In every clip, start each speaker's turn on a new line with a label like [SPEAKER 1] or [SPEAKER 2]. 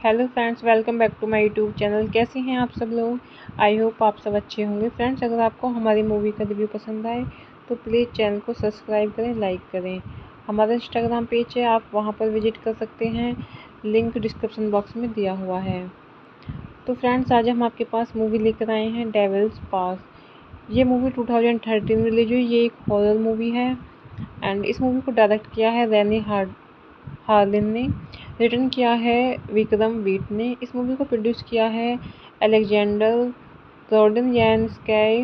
[SPEAKER 1] Hello friends, welcome back to my YouTube channel. कैसे हैं आप सब लोग? आई होप आप सब अच्छे होंगे। फ्रेंड्स, अगर आपको हमारी मूवी का रिव्यू पसंद आए तो प्लीज़ चैनल को सब्सक्राइब करें, लाइक करें। हमारा इंस्टाग्राम पेज है, आप वहां पर विजिट कर सकते हैं, लिंक डिस्क्रिप्शन बॉक्स में दिया हुआ है। तो फ्रेंड्स, आज हम आपके पास मूवी लेकर आए हैं डेविल्स पास। ये मूवी 2013 में रिलीज हुई। ये एक हॉरर मूवी है एंड इस मूवी को डायरेक्ट किया है रैनी हार्लिन ने। रिटर्न किया है विक्रम वीट ने। इस मूवी को प्रोड्यूस किया है Alexander Rodnyansky,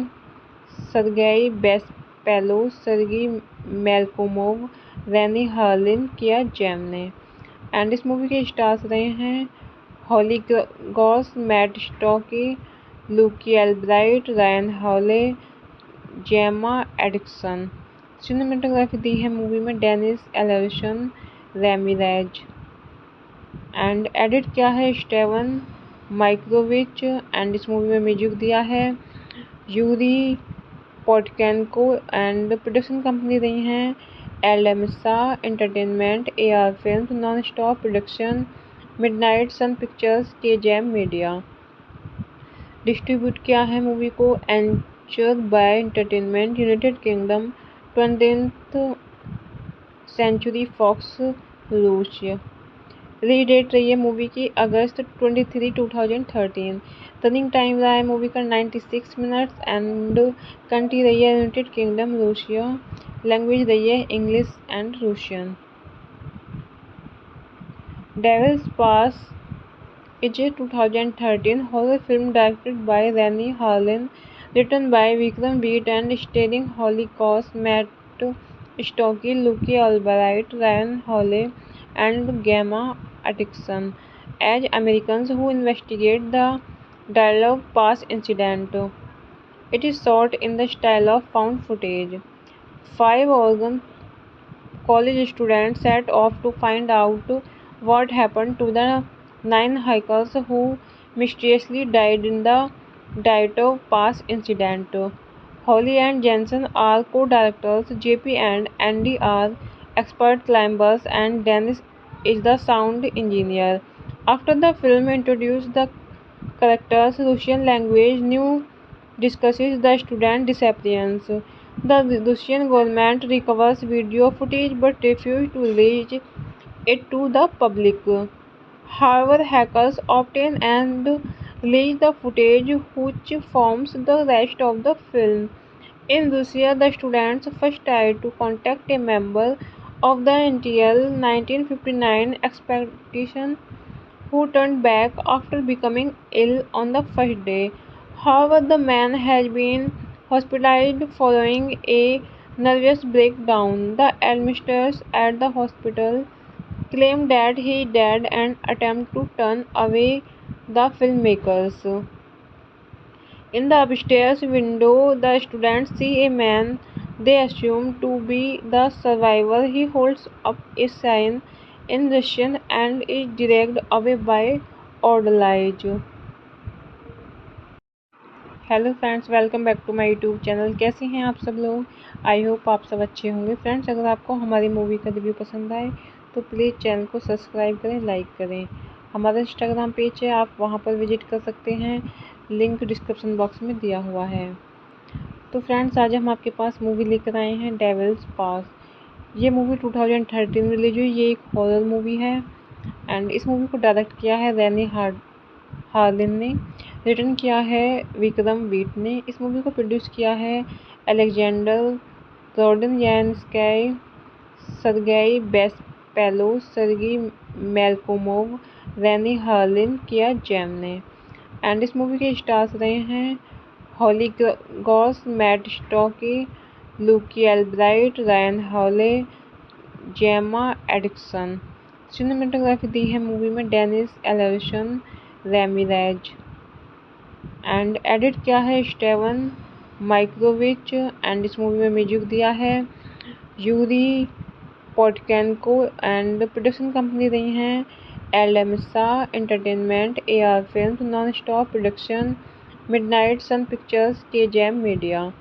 [SPEAKER 1] Sergei Bespalov, सर्गी Melkumov, Renny Harlin, किया जैम ने। एंड इस मूवी के स्टार्स रहे हैं Holly Goss, Matt Stokoe, Luke Albright, Ryan Hawley, Gemma Atkinson. Cinematography दी है मूवी में Dennis Alarcon Ramirez and edit किया है स्टेवन माइक्रोविच। एंड इस मूवी में म्यूजिक दिया है Yuri Poteyenko. And production company रही हैं एलएमसा entertainment, AR films, non stop production, midnight sun pictures, के जैम मीडिया। डिस्ट्रीब्यूट किया है मूवी को Anchor Bay Entertainment, United Kingdom, 20th century Fox, रूस। रिलीज डेट रही है मूवी की अगस्त 23, 2013। रनिंग टाइम रहा है मूवी का 96 मिनट्स एंड कंट्री रही है यूनाइटेड किंगडम, रूसिया। लैंग्वेज रही है English and Russian. Devil's Pass is a 2013 horror film directed by Rennie Harlin, written by Vikram Beat and starring Holly Cox, Matt Stokke, Luke Albright, Ryan Hawley, and Gemma Atkinson as Americans who investigate the Dialogue Pass incident. It is shot in the style of found footage. Five Oregon college students set off to find out what happened to the 9 hikers who mysteriously died in the Diatov Pass incident. Holly and Jensen are co-directors, JP and Andy are expert climbers, and Dennis is the sound engineer. After the film introduces the characters' Russian language, new discusses the student disappearance. The Russian government recovers video footage but refuses to release it to the public. However, hackers obtain and released the footage which forms the rest of the film. In Russia, the students first tried to contact a member of the until 1959 expedition who turned back after becoming ill on the first day. However, the man has been hospitalized following a nervous breakdown. The administrators at the hospital claimed that he died and attempted to turn away the filmmakers. In the upstairs window, the students see a man they assume to be the survivor. He holds up a sign in Russian and is dragged away by orderlies. Hello friends, welcome back to my YouTube channel. कैसे हैं आप सब लोग? I hope आप सब अच्छे होंगे। Friends, अगर आपको हमारी मूवी का रिव्यू पसंद आए तो प्लीज़ चैनल को सब्सक्राइब करें, लाइक करें। हमारा इंस्टाग्राम पेज है, आप वहां पर विजिट कर सकते हैं, लिंक डिस्क्रिप्शन बॉक्स में दिया हुआ है। तो फ्रेंड्स, आज हम आपके पास मूवी लेकर आए हैं डेविल्स पास। ये मूवी 2013 में रिलीज हुई। ये एक हॉरर मूवी है एंड इस मूवी को डायरेक्ट किया है रैनी हार्लिन ने, रिटर्न किया है विक्रम वीट ने। इस मूवी को प्रोड्यूस किया है Alexander Rodnyansky, Sergei Bespalov, सर्गी Melkumov, Renny Harlin, किया जैम ने। एंड इस मूवी के स्टार्स रहे हैं Holly Goss, Matt Stokoe, Luke Albright, Ryan Hawley, Gemma Atkinson. Cinematography दी है मूवी में Dennis Alarcon Ramirez and edit किया है स्टेवन माइक्रोविच। एंड इस मूवी में म्यूजिक दिया है Yuri Poteyenko and production company रही हैं एलएमसा entertainment, AR films, non stop production, midnight sun pictures, के जैम मीडिया।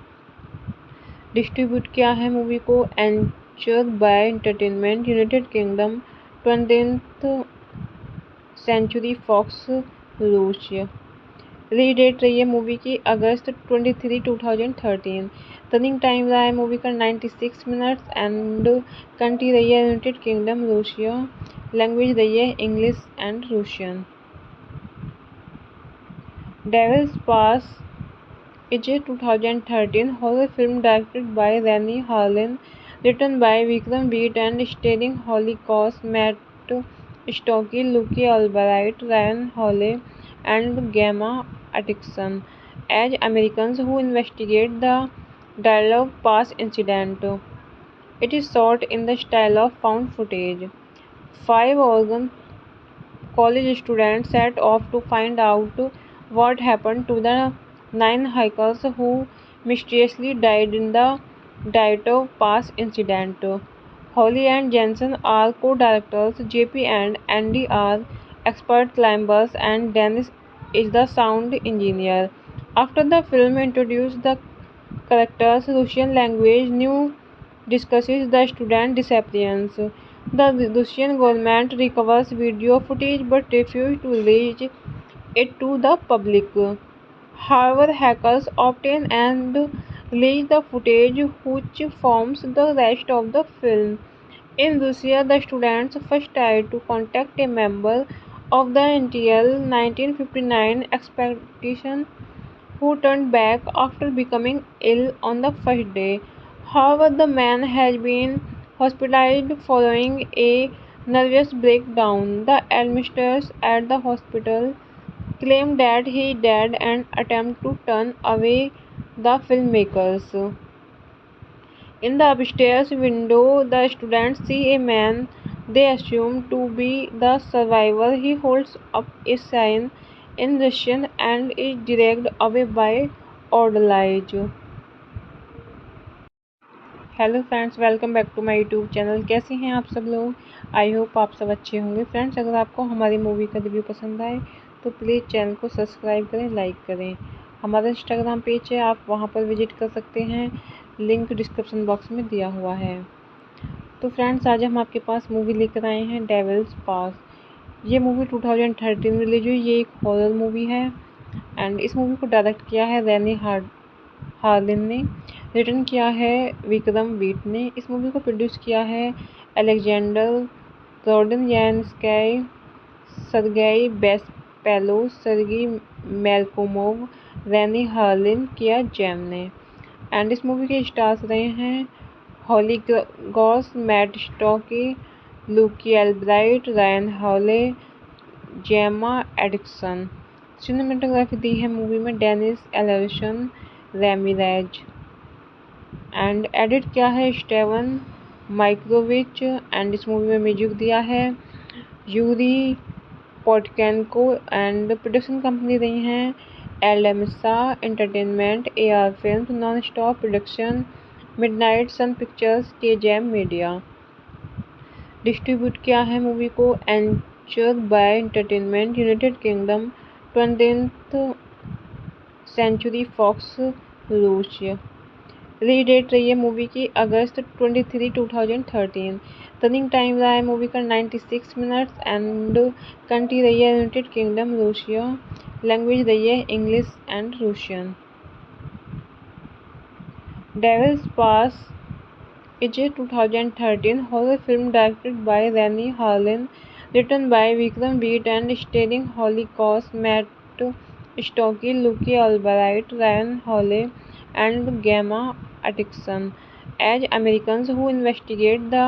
[SPEAKER 1] डिस्ट्रीब्यूट किया है मूवी को Anchor Bay Entertainment, United Kingdom, 20th century Fox, रूस। रिलीज डेट रही है मूवी की अगस्त 23, 2013। रनिंग टाइम रहा है मूवी का 96 मिनट्स एंड कंट्री रही है यूनाइटेड किंगडम, रूसिया। लैंग्वेज रही है English and Russian. Devil's Pass is a 2013 horror film directed by Rennie Harlin, written by Vikram Beat and starring Holly Cox, Matt Stokke, Luke Albright, Ryan Hole, and Gemma Atkinson as Americans who investigate the Dialogue Pass incident. It is shot in the style of found footage. 5 Oregon college students set off to find out what happened to the 9 hikers who mysteriously died in the Dialog Pass incident. Holly and Jensen are co-directors, JP and Andy are expert climbers, and Dennis is the sound engineer. After the film introduced the characters' Russian language, new discusses the student disappearance. The Russian government recovers video footage but refuses to release it to the public. However, hackers obtain and release the footage which forms the rest of the film. In Russia, the students first tried to contact a member of the until 1959 expedition who turned back after becoming ill on the first day. However, the man has been hospitalized following a nervous breakdown. The administrators at the hospital claimed that he died and attempted to turn away the filmmakers. In the upstairs window, the students see a man they assume to be the survivor. He holds up a sign in Russian and is dragged away by orderlies. Hello friends, welcome back to my YouTube channel. कैसे हैं आप सब लोग? I hope आप सब अच्छे होंगे। Friends, अगर आपको हमारी मूवी का रिव्यू पसंद आए तो प्लीज़ चैनल को सब्सक्राइब करें, लाइक करें। हमारा इंस्टाग्राम पेज है, आप वहां पर विजिट कर सकते हैं, लिंक डिस्क्रिप्शन बॉक्स में दिया हुआ है। तो फ्रेंड्स, आज हम आपके पास मूवी लेकर आए हैं डेविल्स पास। ये मूवी 2013 में रिलीज हुई। ये एक हॉरर मूवी है एंड इस मूवी को डायरेक्ट किया है रैनी हार्लिन ने, रिटर्न किया है विक्रम वीट ने। इस मूवी को प्रोड्यूस किया है Alexander Rodnyansky, Sergei Bespalov, सर्गी Melkumov, Renny Harlin, किया जैम ने। एंड इस मूवी के स्टार्स रहे हैं Holly Goss, Matt Stokoe, Luke Albright, Ryan Hawley, Gemma Atkinson. Cinematography दी है मूवी में Dennis Alarcon Ramirez. And edit किया है स्टेवन माइक्रोविच। एंड इस मूवी में म्यूजिक दिया है Yuri Poteyenko. And production company रही हैं एलएमसा entertainment, AR films, non stop production, midnight sun pictures, के जैम मीडिया। डिस्ट्रीब्यूट किया है मूवी को Anchor Bay Entertainment, United Kingdom, 20th century Fox, रूस। रिलीज डेट रही है मूवी की अगस्त 23, 2013। रनिंग टाइम रहा है मूवी का 96 मिनट्स। एंड कंट्री रही है यूनाइटेड किंगडम, रूसिया। लैंग्वेज रही है English and Russian. Devil's Pass is a 2013 horror film directed by Rennie Harlin, written by Vikram Beat and starring Holly Cox, Matt Stokke, Luke Albright, Ryan Hawley, and Gemma Atkinson as Americans who investigate the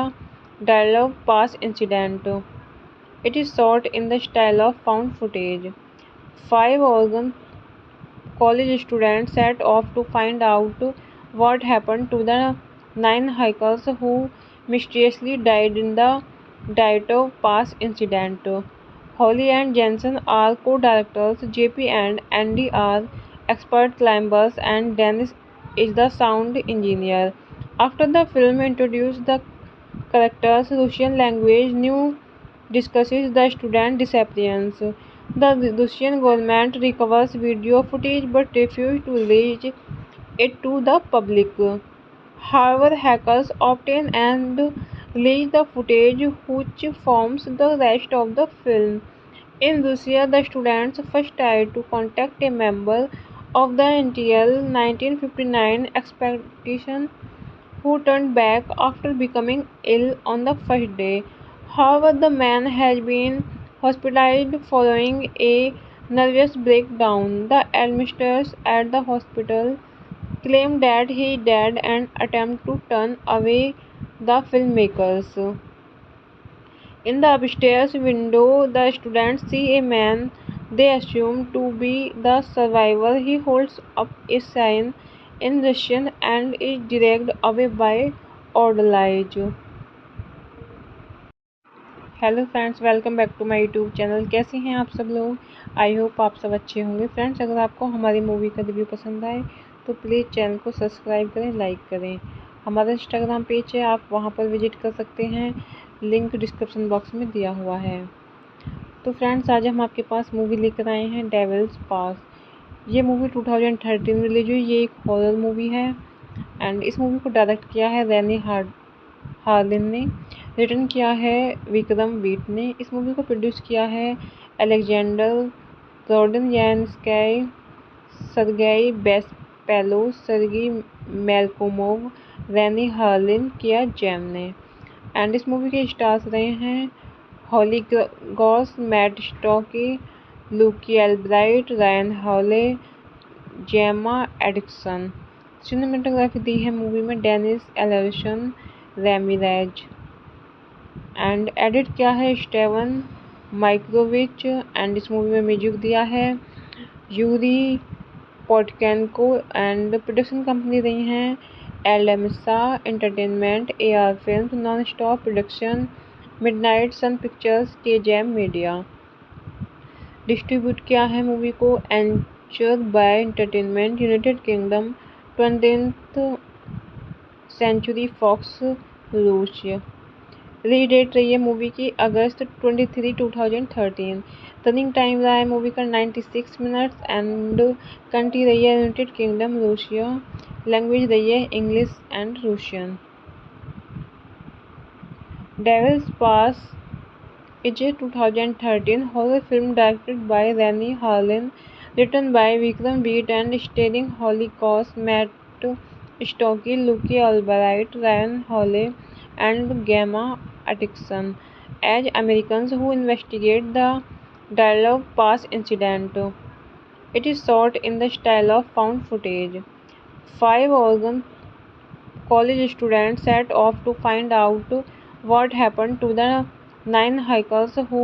[SPEAKER 1] Dialogue Pass incident. It is shot in the style of found footage. Five Oregon college students set off to find out what happened to the 9 hikers who mysteriously died in the Diatov Pass incident. Holly and Jensen are co-directors, JP and Andy are expert climbers, and Dennis is the sound engineer. After the film introduces the characters' Russian language, new discusses the student disappearance. The Russian government recovers video footage but refuses to release it to the public. However, hackers obtain and release the footage which forms the rest of the film. In Russia, the students first tried to contact a member of the NTL 1959 expedition who turned back after becoming ill on the first day. However, the man has been hospitalized following a nervous breakdown. The administrators at the hospital claim that he died and attempt to turn away the filmmakers. In the upstairs window, the students see a man they assume to be the survivor. He holds up a sign in Russian and is dragged away by orderlies. Hello friends, welcome back to my YouTube channel. कैसे हैं आप सब लोग? I hope आप सब अच्छे होंगे। Friends, अगर आपको हमारी मूवी का रिव्यू पसंद आए तो प्लीज़ चैनल को सब्सक्राइब करें, लाइक करें। हमारा इंस्टाग्राम पेज है, आप वहां पर विजिट कर सकते हैं, लिंक डिस्क्रिप्शन बॉक्स में दिया हुआ है। तो फ्रेंड्स, आज हम आपके पास मूवी लेकर आए हैं डेविल्स पास। ये मूवी 2013 में रिलीज हुई। ये एक हॉरर मूवी है एंड इस मूवी को डायरेक्ट किया है रेनी हार्लिन ने, रिटर्न किया है विक्रम बीट ने। इस मूवी को प्रोड्यूस किया है Alexander Rodnyansky, Sergei Bespalov, सर्गी Melkumov, Renny Harlin, किया जैम ने। एंड इस मूवी के स्टार्स रहे हैं Holly Goss, Matt Stokoe, Luke Albright, Ryan Hawley, Gemma Atkinson. Cinematography दी है मूवी में Dennis Alarcon Ramirez. And edit किया है स्टेवन माइक्रोविच। एंड इस मूवी में म्यूजिक दिया है Yuri Poteyenko. And production company रही हैं एलएमसा entertainment, AR films, non stop production, midnight sun pictures, के जैम मीडिया। डिस्ट्रीब्यूट किया है मूवी को Anchor Bay Entertainment, United Kingdom, 20th century Fox, रूस। रिलीज डेट रही है मूवी की अगस्त 23, 2013। रनिंग टाइम रहा है मूवी का 96 मिनट्स। एंड कंट्री रही है यूनाइटेड किंगडम, रूसिया। लैंग्वेज रही है English and Russian. Devil's Pass is a 2013 horror film directed by Rennie Harlin, written by Vikram Beat and starring Holly Cox, Matt Stokke, Luke Albright, Ryan Hawley, and Gemma Atkinson as Americans who investigate the Dialogue Pass incident. It is shot in the style of found footage. Five Oregon college students set off to find out what happened to the 9 hikers who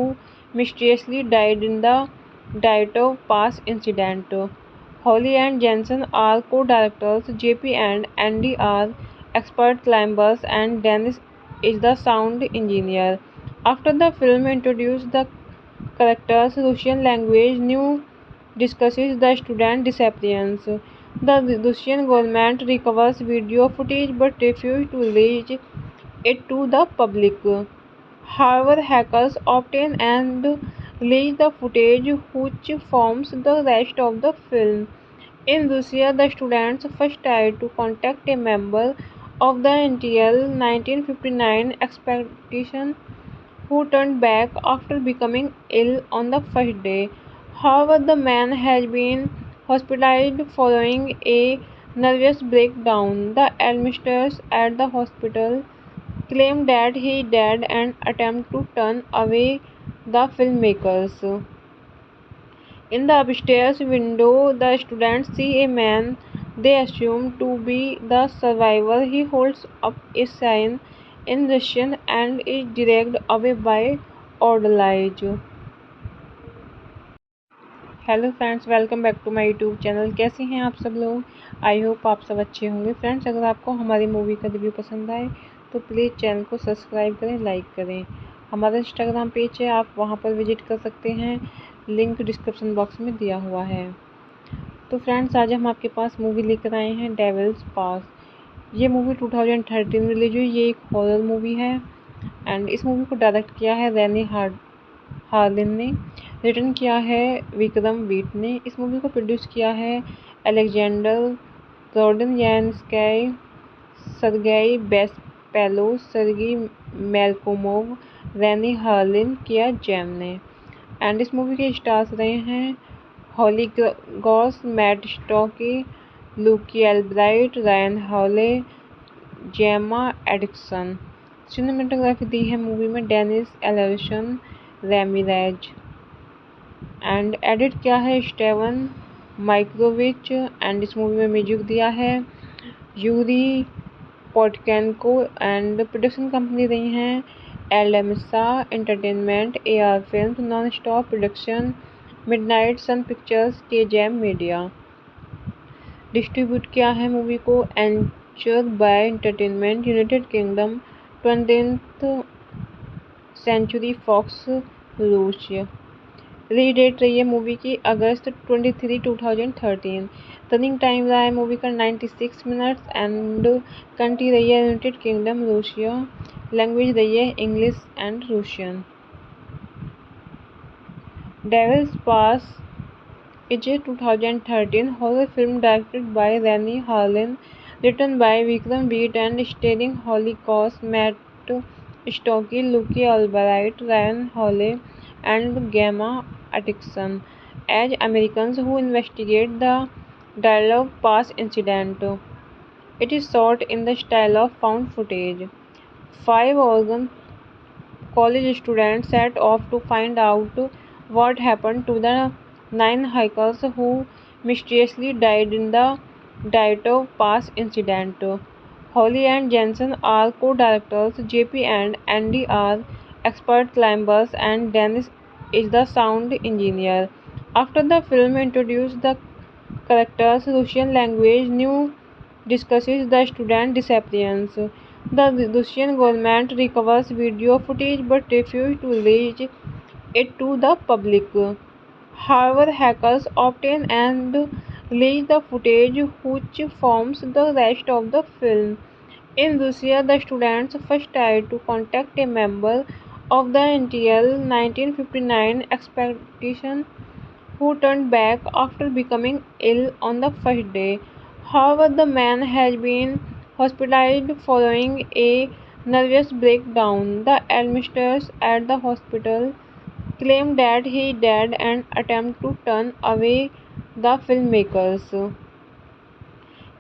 [SPEAKER 1] mysteriously died in the Dido Pass incident. Holly and Jensen are co-directors, JP and Andy are expert climbers, and Dennis is the sound engineer. After the film introduced the characters' Russian language, new discusses the student disappearance. The Russian government recovers video footage but refuses to release it to the public. However, hackers obtain and release the footage which forms the rest of the film. In Russia, the students first tried to contact a member of the NTL 1959 expedition who turned back after becoming ill on the first day. However, the man has been hospitalized following a nervous breakdown. The administrators at the hospital claim that he died and attempt to turn away the filmmakers. In the upstairs window, the students see a man they assume to be the survivor. He holds up a sign in Russian and is dragged away by orderlies. Hello friends, welcome back to my YouTube channel. कैसे हैं आप सब लोग? I hope आप सब अच्छे होंगे। Friends, अगर आपको हमारी मूवी का रिव्यू पसंद आए तो प्लीज़ चैनल को सब्सक्राइब करें, लाइक करें। हमारा इंस्टाग्राम पेज है, आप वहां पर विजिट कर सकते हैं, लिंक डिस्क्रिप्शन बॉक्स में दिया हुआ है। तो फ्रेंड्स, आज हम आपके पास मूवी लेकर आए हैं डेविल्स पास। ये मूवी 2013 में रिलीज हुई। ये एक हॉरर मूवी है एंड इस मूवी को डायरेक्ट किया है रैनी हार्लिन ने, रिटर्न किया है विक्रम वीट ने। इस मूवी को प्रोड्यूस किया है Alexander Rodnyansky, Sergei Bespalov, सर्गी Melkumov, Renny Harlin, किया जैम ने। एंड इस मूवी के स्टार्स रहे हैं Holly Goss, Matt Stokoe, Luke Albright, Ryan Hawley, Gemma Atkinson. Cinematography दी है मूवी में Dennis Alarcon Ramirez and edit किया है स्टेवन माइक्रोविच। एंड इस मूवी में म्यूजिक दिया है Yuri Poteyenko and production company रही हैं एलएमसा entertainment, AR films, non stop production, midnight sun pictures, के जैम मीडिया। डिस्ट्रीब्यूट किया है मूवी को Anchor Bay Entertainment, United Kingdom, 20th century Fox, रूस। रिलीज डेट रही है मूवी की अगस्त 23, 2013। रनिंग टाइम रहा है मूवी का 96 मिनट्स एंड कंट्री रही है यूनाइटेड किंगडम, रूसिया। लैंग्वेज रही है English and Russian. Devil's Pass is a 2013 horror film directed by Rennie Harlin, written by Vikram Beat and starring Holly Cox, Matt Stokke, Luke Albright, Ryan Hawley, and Gemma Atkinson as Americans who investigate the Dialogue Pass incident. It is shot in the style of found footage. Five Oregon college students set off to find out what happened to the 9 hikers who mysteriously died in the Dido Pass incident. Holly and Jensen are co-directors, JP and Andy are expert climbers, and Dennis is the sound engineer. After the film introduced the characters' Russian language, new discusses the student disappearance. The Russian government recovers video footage but refuses to release it to the public. However, hackers obtain and release the footage which forms the rest of the film. In Russia, the students first tried to contact a member of the NTL 1959 expedition who turned back after becoming ill on the first day. However, the man has been hospitalized following a nervous breakdown. The administrators at the hospital claim that he died and attempt to turn away the filmmakers.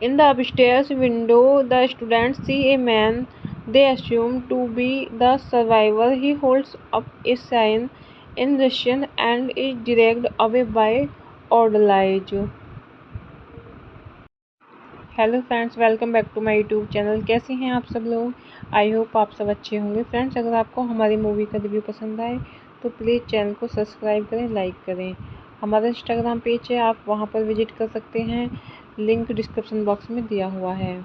[SPEAKER 1] In the upstairs window, the students see a man they assume to be the survivor. He holds up a sign in Russian and is dragged away by orderlies. Hello friends, welcome back to my YouTube channel. कैसे हैं आप सब लोग? I hope आप सब अच्छे होंगे। Friends, अगर आपको हमारी मूवी का रिव्यू पसंद आए तो प्लीज़ चैनल को सब्सक्राइब करें, लाइक करें। हमारा इंस्टाग्राम पेज है, आप वहां पर विजिट कर सकते हैं, लिंक डिस्क्रिप्शन बॉक्स में दिया हुआ है।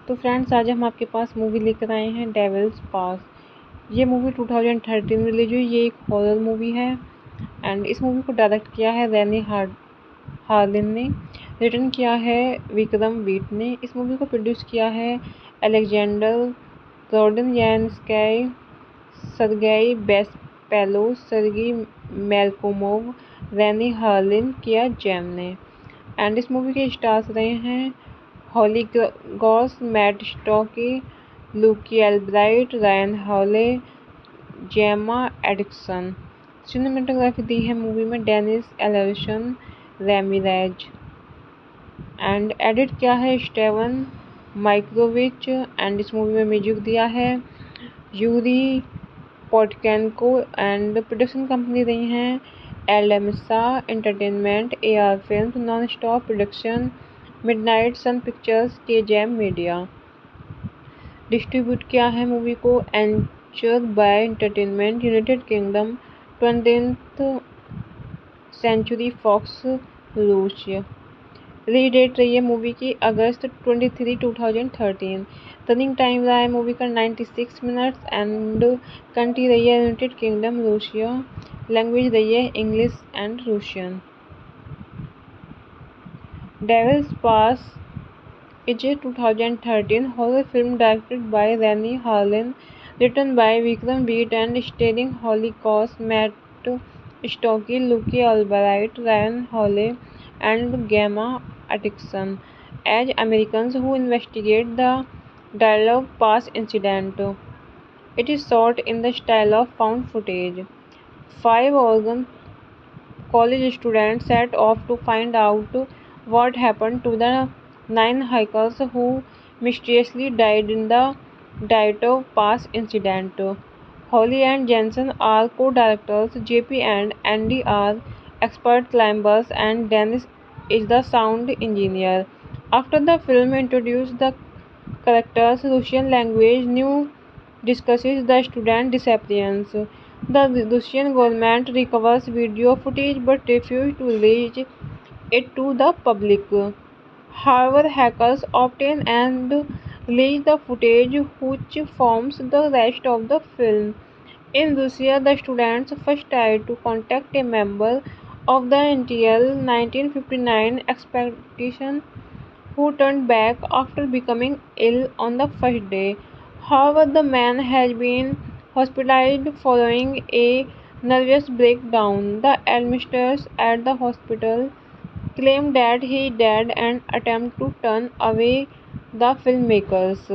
[SPEAKER 1] तो फ्रेंड्स, आज हम आपके पास मूवी लेकर आए हैं डेविल्स पास। ये मूवी 2013 में रिलीज हुई। ये एक हॉरर मूवी है एंड इस मूवी को डायरेक्ट किया है रैनी हार्लिन ने। रिटर्न किया है विक्रम वीट ने। इस मूवी को प्रोड्यूस किया है Alexander Rodnyansky, Sergei Bespalov, सर्गी Melkumov, Renny Harlin, किया जैम ने। एंड इस मूवी के स्टार्स रहे हैं Holly Goss, Matt Stokoe, Luke Albright, Ryan Hawley, Gemma Atkinson. Cinematography दी है मूवी में Dennis Alarcon Ramirez and edit किया है स्टेवन माइक्रोविच। एंड इस मूवी में म्यूजिक दिया है Yuri Poteyenko and production company रही हैं एलएमसा entertainment, AR films, non stop production, midnight sun pictures, के जैम मीडिया। डिस्ट्रीब्यूट किया है मूवी को Anchor Bay Entertainment, United Kingdom, 20th century Fox, रूस। रिलीज डेट रही है मूवी की अगस्त 23, 2013। रनिंग टाइम रहा है मूवी का 96 मिनट्स एंड कंट्री रही है यूनाइटेड किंगडम, रूसिया। लैंग्वेज रही है English and Russian. Devil's Pass is a 2013 horror film directed by Rennie Harlin, written by Vikram Beat and starring Holly Cox, Matt Stokke, Luke Albright, Ryan Hawley, and Gemma Atkinson as Americans who investigate the Dialogue Pass incident. It is shot in the style of found footage. 5 Oregon college students set off to find out what happened to the 9 hikers who mysteriously died in the Diatov Pass incident. Holly and Jensen are co-directors, JP and Andy are expert climbers, and Dennis is the sound engineer. After the film introduced the characters' Russian language, new discusses the student disappearance. The Russian government recovers video footage but refuses to release it to the public. However, hackers obtain and release the footage which forms the rest of the film. In Russia, the students first tried to contact a member of the NTL 1959 expedition who turned back after becoming ill on the first day. However, the man has been hospitalized following a nervous breakdown. The administrators at the hospital claim that he died and attempt to turn away the filmmakers.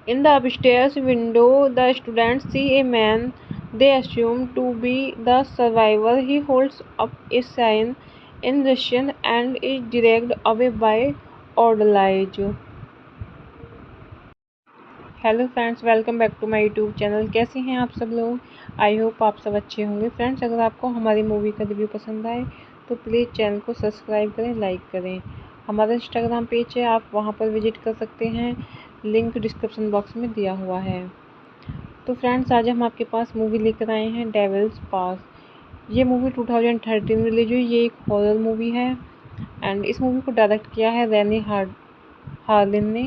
[SPEAKER 1] In the upstairs window, the students see a man they assume to be the survivor. He holds up a sign in Russian and is dragged away by orderlies. Hello friends, welcome back to my YouTube channel. कैसे हैं आप सब लोग? I hope आप सब अच्छे होंगे। Friends, अगर आपको हमारी मूवी का रिव्यू पसंद आए तो प्लीज़ चैनल को सब्सक्राइब करें, लाइक करें। हमारा इंस्टाग्राम पेज है, आप वहां पर विजिट कर सकते हैं, लिंक डिस्क्रिप्शन बॉक्स में दिया हुआ है। तो फ्रेंड्स, आज हम आपके पास मूवी लेकर आए हैं डेविल्स पास। ये मूवी 2013 में रिलीज हुई। ये एक हॉरर मूवी है एंड इस मूवी को डायरेक्ट किया है रैनी हार्लिन ने।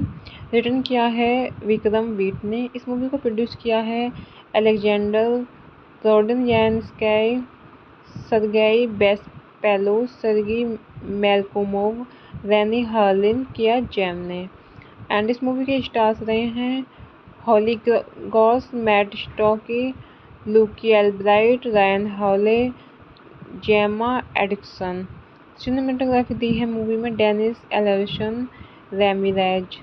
[SPEAKER 1] रिटर्न किया है विक्रम वीट ने। इस मूवी को प्रोड्यूस किया है Alexander Rodnyansky, Sergei Bespalov, सर्गी Melkumov, Renny Harlin, किया जैम ने। एंड इस मूवी के स्टार्स रहे हैं Holly Goss, Matt Stokoe, Luke Albright, Ryan Hawley, Gemma Atkinson. Cinematography दी है मूवी में Dennis Alarcon Ramirez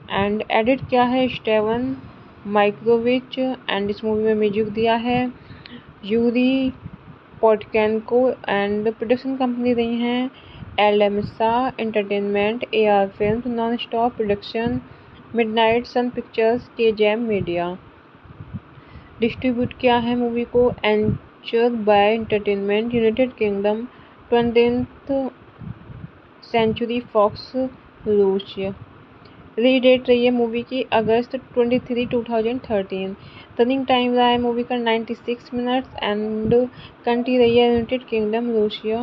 [SPEAKER 1] and edit किया है स्टेवन माइक्रोविच। एंड इस मूवी में म्यूजिक दिया है Yuri Poteyenko and production company रही हैं एलएमसा entertainment, AR films, non stop production, midnight sun pictures, के जैम मीडिया। डिस्ट्रीब्यूट किया है मूवी को Manufactured by Entertainment United Kingdom, 20th Century Fox, रूस। रिलीज डेट रही है मूवी की अगस्त 23, 2013। रनिंग टाइम रहा है मूवी का 96 मिनट्स एंड कंट्री रही है यूनाइटेड किंगडम, रूसिया।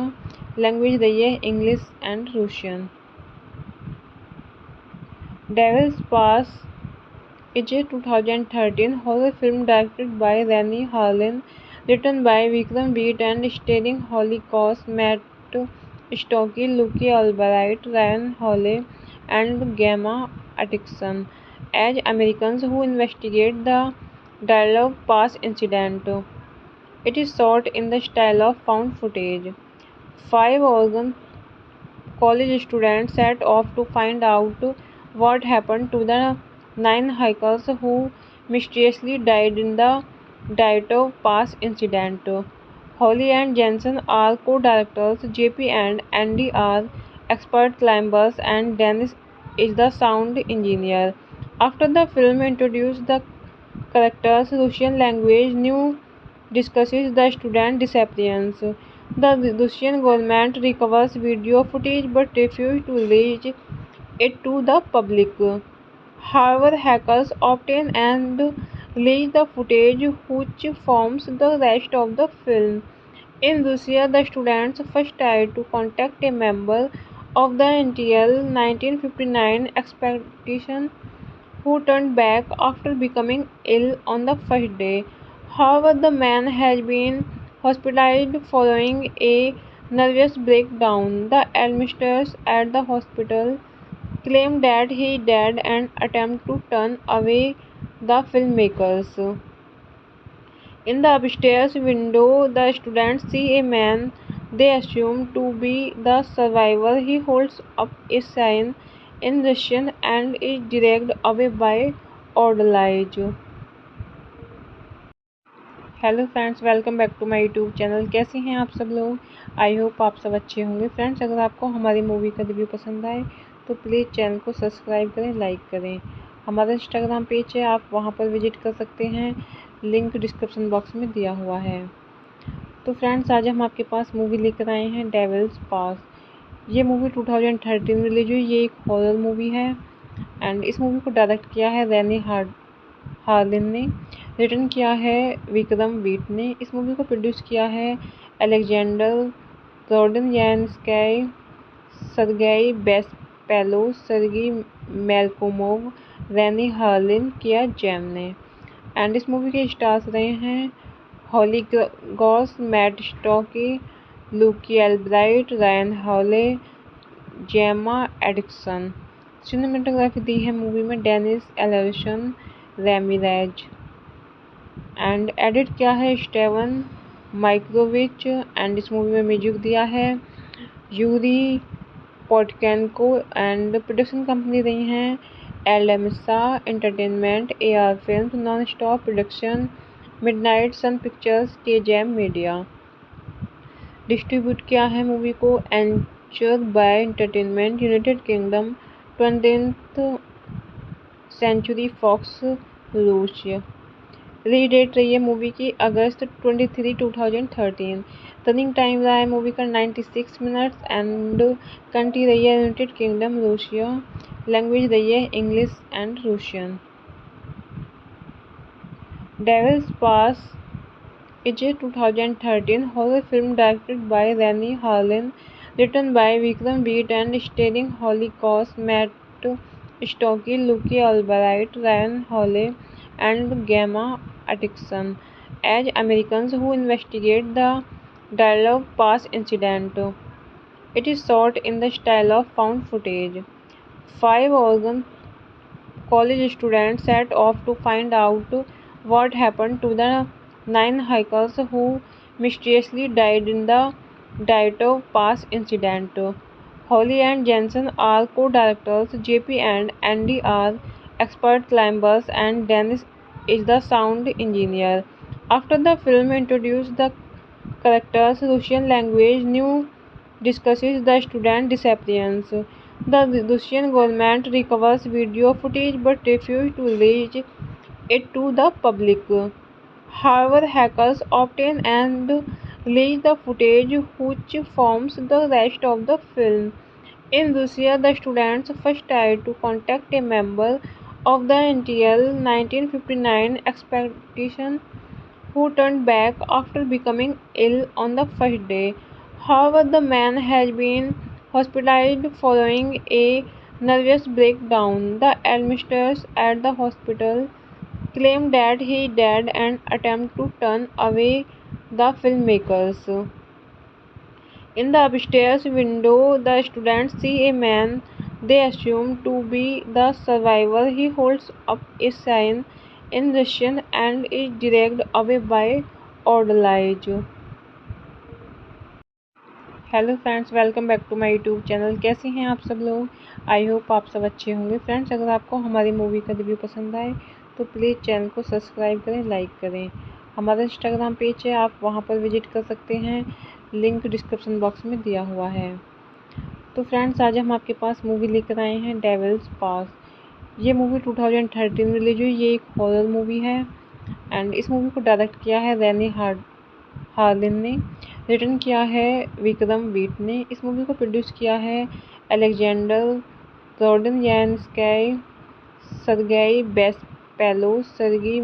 [SPEAKER 1] लैंग्वेज रही है English and Russian. Devil's Pass is a 2013 horror film directed by Rennie Harlin, written by Vikram Beat and starring Holly Cox, Matt Stokke, Luke Albright, Ryan Hawley, and Gemma Atkinson as Americans who investigate the Dialogue Pass incident. It is shot in the style of found footage. Five Oregon college students set off to find out what happened to the 9 hikers who mysteriously died in the Diatov Pass incident. Holly and Jensen are co-directors, JP and Andy are expert climbers, and Dennis is the sound engineer. After the film introduced the characters' Russian language, new discusses the student disappearance. The Russian government recovers video footage but refuses to release it to the public. However, hackers obtain and release the footage which forms the rest of the film. In Russia, the students first tried to contact a member of the NTL 1959 expedition who turned back after becoming ill on the first day. However, the man has been hospitalized following a nervous breakdown. The administrators at the hospital claim that he died and attempt to turn away the filmmakers. In the upstairs window, the students see a man they assume to be the survivor. He holds up a sign in Russian and is dragged away by orderlies. Hello friends, welcome back to my YouTube channel. कैसे हैं आप सब लोग? I hope आप सब अच्छे होंगे। Friends, अगर आपको हमारी मूवी का रिव्यू पसंद आए तो प्लीज़ चैनल को सब्सक्राइब करें, लाइक करें। हमारा इंस्टाग्राम पेज है, आप वहां पर विजिट कर सकते हैं, लिंक डिस्क्रिप्शन बॉक्स में दिया हुआ है। तो फ्रेंड्स, आज हम आपके पास मूवी लेकर आए हैं डेविल्स पास। ये मूवी 2013 में रिलीज हुई। ये एक हॉरर मूवी है एंड इस मूवी को डायरेक्ट किया है रेनी हार्लिन ने, रिटर्न किया है विक्रम बीट ने। इस मूवी को प्रोड्यूस किया है Alexander Rodnyansky, Sergei Bespalov, सर्गी Melkumov, Renny Harlin, किया जैम ने। एंड इस मूवी के स्टार्स रहे हैं Holly Goss, Matt Stokoe, Luke Albright, Ryan Hawley, Gemma Atkinson. Cinematography दी है मूवी में Dennis Alarcon Ramirez and edit किया है स्टेवन माइक्रोविच। एंड इस मूवी में म्यूजिक दिया है Yuri Poteyenko and production company रही हैं एलएमसा entertainment, AR films, non stop production, midnight sun pictures, के जैम मीडिया। डिस्ट्रीब्यूट किया है मूवी को Anchor Bay Entertainment United Kingdom, 20th century Fox, रूस। रिलीज डेट रही है मूवी की अगस्त 23, 2013। रनिंग टाइम रहा है मूवी का 96 मिनट्स एंड कंट्री रही है यूनाइटेड किंगडम, रूसिया। लैंग्वेज रही है English and Russian. Devil's Pass is a 2013 horror film directed by Rennie Harlin, written by Vikram Beat and starring Holly Cox, Matt Stokke, Luke Albright, Ryan Hawley, and Gemma Atkinson as Americans who investigate the Dialogue Pass incident. It is shot in the style of found footage. Five Oregon college students set off to find out what happened to the 9 hikers who mysteriously died in the Diatov Pass incident. Holly and Jensen are co-directors, JP and Andy are expert climbers, and Dennis is the sound engineer. After the film introduced the characters' Russian language, new discusses the student disappearance. The Russian government recovers video footage but refuses to release it to the public. However, hackers obtain and leak the footage which forms the rest of the film. In Russia, the students first tried to contact a member of the NTL 1959 expedition who turned back after becoming ill on the first day. However, the man has been hospitalized following a nervous breakdown. The administrators at the hospital claimed that he died and attempted to turn away the filmmakers. In the upstairs window, the students see a man they assume to be the survivor. He holds up a sign in Russian and is dragged away by orderlies. Hello friends, welcome back to my YouTube channel. कैसे हैं आप सब लोग? I hope आप सब अच्छे होंगे। Friends, अगर आपको हमारी मूवी का रिव्यू पसंद आए तो प्लीज़ चैनल को सब्सक्राइब करें, लाइक करें। हमारा इंस्टाग्राम पेज है, आप वहां पर विजिट कर सकते हैं, लिंक डिस्क्रिप्शन बॉक्स में दिया हुआ है। तो फ्रेंड्स, आज हम आपके पास मूवी लेकर आए हैं डेविल्स पास। ये मूवी 2013 में रिलीज हुई। ये एक हॉरर मूवी है एंड इस मूवी को डायरेक्ट किया है रैनी हार्लिन ने, रिटर्न किया है विक्रम वीट ने। इस मूवी को प्रोड्यूस किया है Alexander Rodnyansky, Sergei Bespalov, सर्गी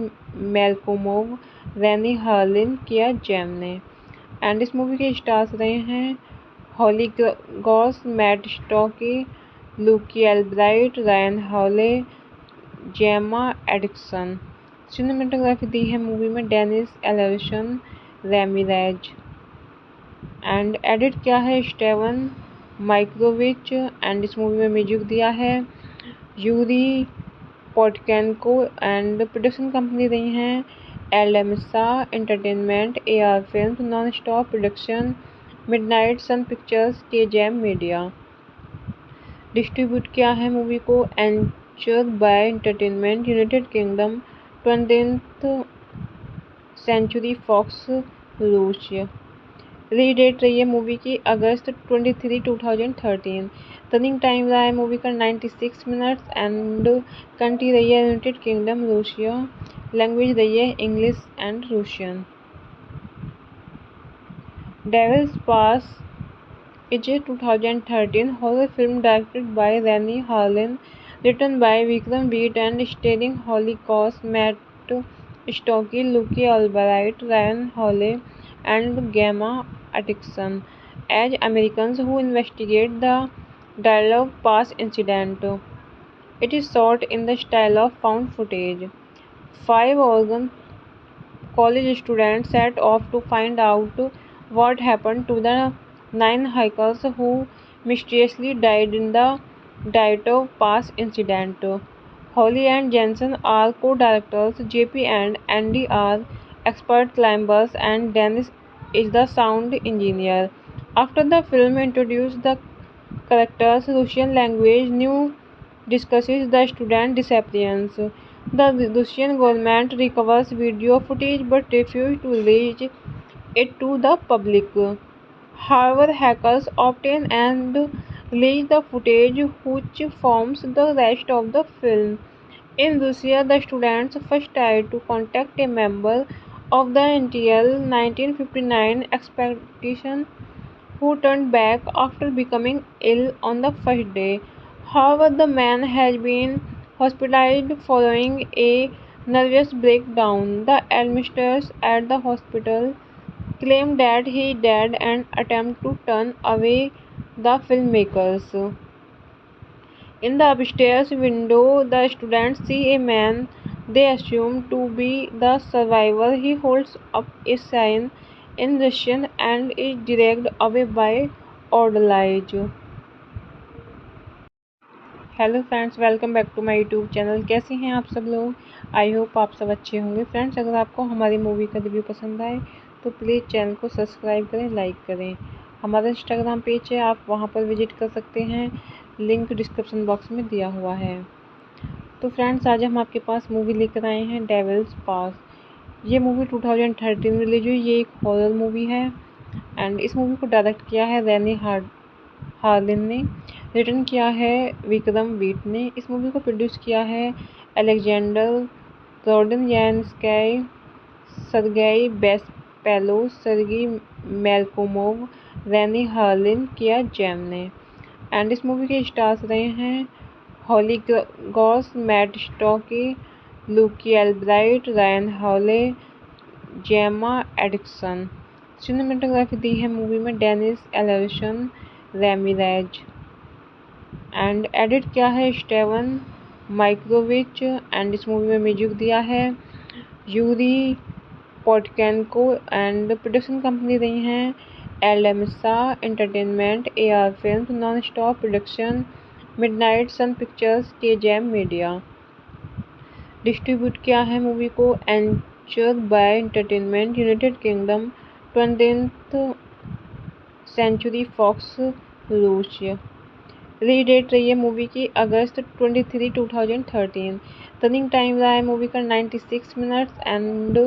[SPEAKER 1] Melkumov, Renny Harlin, किया जैम ने। एंड इस मूवी के स्टार्स रहे हैं Holly Goss, Matt Stokoe, Luke Albright, Ryan Hawley, Gemma Atkinson. Cinematography दी है मूवी में Dennis Alarcon Ramirez and edit किया है स्टेवन माइक्रोविच। एंड इस मूवी में म्यूजिक दिया है Yuri Poteyenko and production company रही हैं एलएमसा entertainment, AR films, non stop production, midnight sun pictures, के जैम मीडिया। डिस्ट्रीब्यूट किया है मूवी को Anchor Bay Entertainment, United Kingdom, 20th century Fox, रूस। रिलीज डेट रही है मूवी की अगस्त 23, 2013। रनिंग टाइम रहा है मूवी का 96 मिनट्स एंड कंट्री रही है यूनाइटेड किंगडम, रूसिया। लैंग्वेज रही है English and Russian. Devil's Pass is a 2013 horror film directed by Rennie Harlin, written by Vikram Beat and starring Holly Cox, Matt Stokke, Luke Albright, Ryan Hawley, and Gemma Atkinson as Americans who investigate the Dialogue Pass incident. It is shot in the style of found footage. 5 Oregon college students set off to find out what happened to the 9 hikers who mysteriously died in the Diatov Pass incident. Holly and Jensen are co-directors, JP and Andy are expert climbers, and Dennis is the sound engineer. After the film introduces the characters' Russian language, new discusses the student disappearance. The Russian government recovers video footage but refuses to release it to the public. However, hackers obtain and leak the footage which forms the rest of the film. In Russia, the students first tried to contact a member of the NTL 1959 expedition who turned back after becoming ill on the first day. However, the man has been hospitalized following a nervous breakdown. The administrators at the hospital claimed that he died and attempted to turn away the filmmakers. In the upstairs window, the students see a man they assume to be the survivor. He holds up a sign in Russian and is dragged away by orderlies. Hello friends, welcome back to my YouTube channel. कैसे हैं आप सब लोग? I hope आप सब अच्छे होंगे। Friends, अगर आपको हमारी मूवी का रिव्यू पसंद आए तो प्लीज़ चैनल को सब्सक्राइब करें, लाइक करें। हमारा इंस्टाग्राम पेज है, आप वहां पर विजिट कर सकते हैं, लिंक डिस्क्रिप्शन बॉक्स में दिया हुआ है। तो फ्रेंड्स, आज हम आपके पास मूवी लेकर आए हैं डेविल्स पास। ये मूवी 2013 में रिलीज हुई। ये एक हॉरर मूवी है एंड इस मूवी को डायरेक्ट किया है रैनी हार्लिन ने, रिटर्न किया है विक्रम वीट ने। इस मूवी को प्रोड्यूस किया है Alexander Rodnyansky, Sergei Bespalov, Sergei Malkomov, Rennie Harlin, किया जैम ने। एंड इस मूवी के स्टार्स रहे हैं Holly Goss, Matt Stokoe, Luke Albright, Ryan Hawley, Gemma Atkinson. Cinematography दी है मूवी में Dennis Alarcon Ramirez. And edit किया है स्टेवन माइक्रोविच। एंड इस मूवी में म्यूजिक दिया है Yuri Poteyenko. And production company रही हैं एलएमसा entertainment, AR films, non stop production, midnight sun pictures, के जैम मीडिया। डिस्ट्रीब्यूट किया है मूवी को Anchor Bay Entertainment, United Kingdom, 20th century Fox, रूस। रिलीज डेट रही है मूवी की अगस्त 23, 2013। रनिंग टाइम रहा है मूवी का 96 मिनट्स। एंड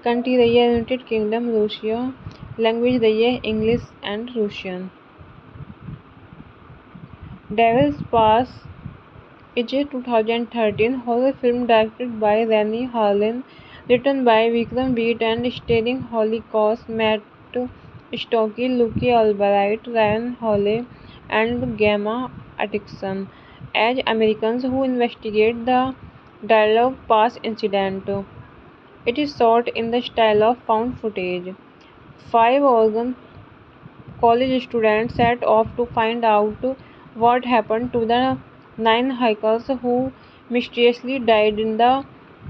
[SPEAKER 1] कंट्री रही है यूनाइटेड किंगडम, रूसिया। लैंग्वेज रही है English and Russian. Devil's Pass is a 2013 horror film directed by Rennie Harlin, written by Vikram Beat and starring Holly Cox, Matt Stokke, Luke Albright, Ryan Hawley, and Gemma Atkinson as Americans who investigate the Dialogue Pass incident. It is shot in the style of found footage. 5 Oregon college students set off to find out what happened to the 9 hikers who mysteriously died in the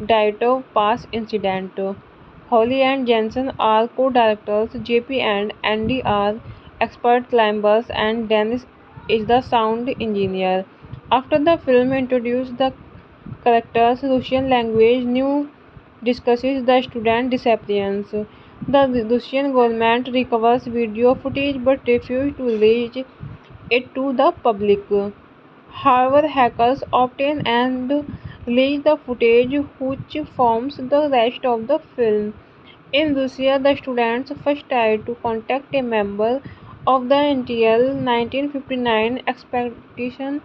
[SPEAKER 1] Diatov Pass incident. Holly and Jensen are co-directors, JP and Andy are expert climbers, and Dennis is the sound engineer. After the film introduces the characters' Russian language, new discusses the student disappearance. The Russian government recovers video footage but refuses to release it to the public. However, hackers obtain and release the footage which forms the rest of the film. In Russia, the students first tried to contact a member of the NTL 1959 expedition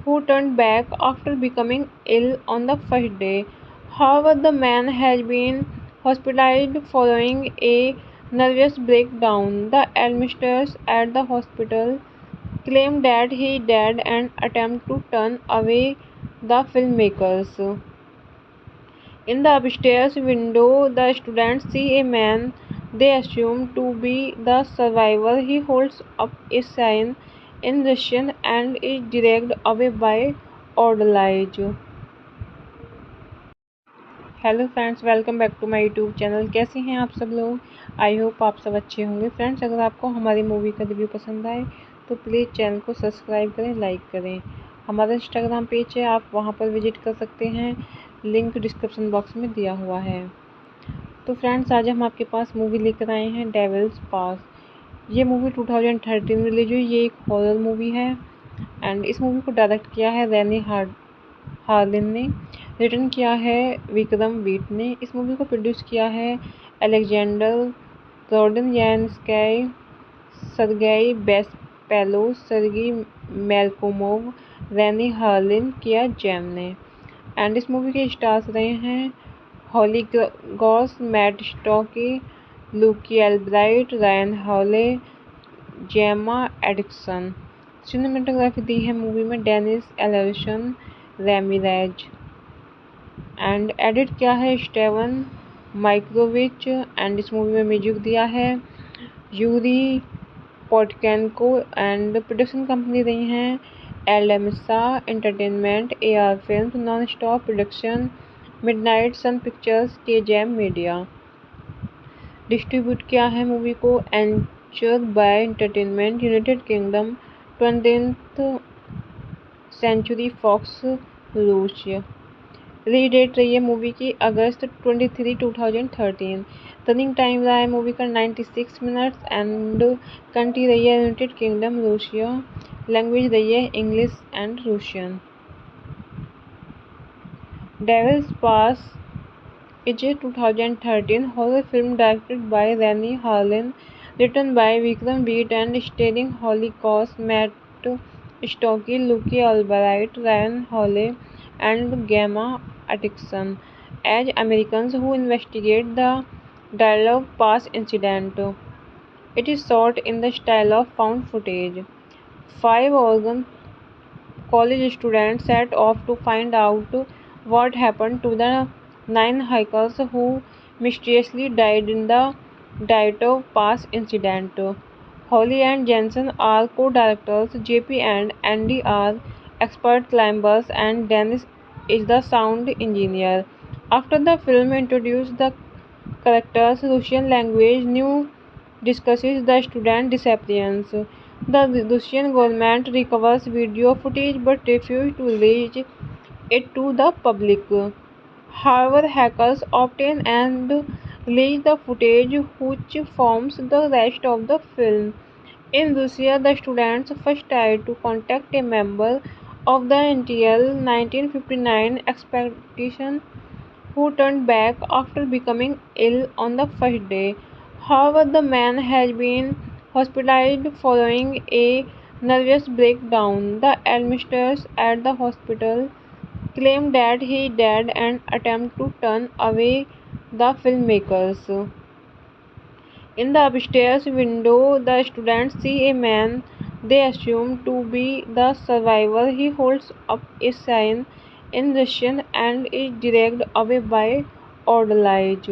[SPEAKER 1] who turned back after becoming ill on the first day. However, the man has been hospitalized following a nervous breakdown. The administrators at the hospital claim that he died and attempt to turn away the filmmakers. In the upstairs window, the students see a man they assume to be the survivor. He holds up a sign in Russian and is dragged away by orderlies. Hello friends, welcome back to my YouTube channel. कैसे हैं आप सब लोग? I hope आप सब अच्छे होंगे। Friends, अगर आपको हमारी मूवी का रिव्यू पसंद आए तो प्लीज़ चैनल को सब्सक्राइब करें, लाइक करें। हमारा इंस्टाग्राम पेज है, आप वहां पर विजिट कर सकते हैं, लिंक डिस्क्रिप्शन बॉक्स में दिया हुआ है। तो फ्रेंड्स, आज हम आपके पास मूवी लेकर आए हैं डेविल्स पास। ये मूवी 2013 में रिलीज हुई। ये एक हॉरर मूवी है एंड इस मूवी को डायरेक्ट किया है रेनी हार्लिन ने, रिटर्न किया है विक्रम बीट ने। इस मूवी को प्रोड्यूस किया है Alexander Rodnyansky, Sergei Bespalov, Sergei Melkumov, Renny Harlin, किया जैम ने। एंड इस मूवी के स्टार्स रहे हैं Holly Goss, Matt Stokoe, Luke Albright, Ryan Hawley, Gemma Atkinson. Cinematography दी है मूवी में Dennis Alarcon Ramirez. And edit किया है स्टेवन माइक्रोविच। एंड इस मूवी में म्यूजिक दिया है Yuri Poteyenko. And production company रही हैं एलएमसा entertainment, AR films, non stop production, midnight sun pictures, के जैम मीडिया। डिस्ट्रीब्यूट किया है मूवी को Anchor Bay Entertainment, United Kingdom, 20th century Fox, रूस। रिलीज डेट रही है मूवी की अगस्त 23, 2013। रनिंग टाइम रहा है मूवी का 96 मिनट्स। एंड कंट्री रही है यूनाइटेड किंगडम, रूसिया। लैंग्वेज रही है English and Russian. Devil's Pass is a 2013 horror film directed by Rennie Harlin, written by Vikram Beat and starring Holly Cox, Matt Stokke, Luke Albright, Ryan Hawley, and Gemma Atkinson as Americans who investigate the dialogue pass incident. It is shot in the style of found footage. Five Oregon college students set off to find out what happened to the 9 hikers who mysteriously died in the Diato Pass incident. Holly and Jensen are co-directors, JP and Andy are expert climbers, and Dennis is the sound engineer. After the film introduced the characters' Russian language, new discusses the student disappearance. The Russian government recovers video footage but refuses to release it to the public. However, hackers obtain and release the footage which forms the rest of the film. In Russia, the students first tried to contact a member of the NTL 1959 expedition who turned back after becoming ill on the first day. However, the man has been hospitalized following a nervous breakdown. The administrators at the hospital claim that he died and attempt to turn away the filmmakers. In the upstairs window, the students see a man they assume to be the survivor. He holds up a sign in Russian and is dragged away by orderlies.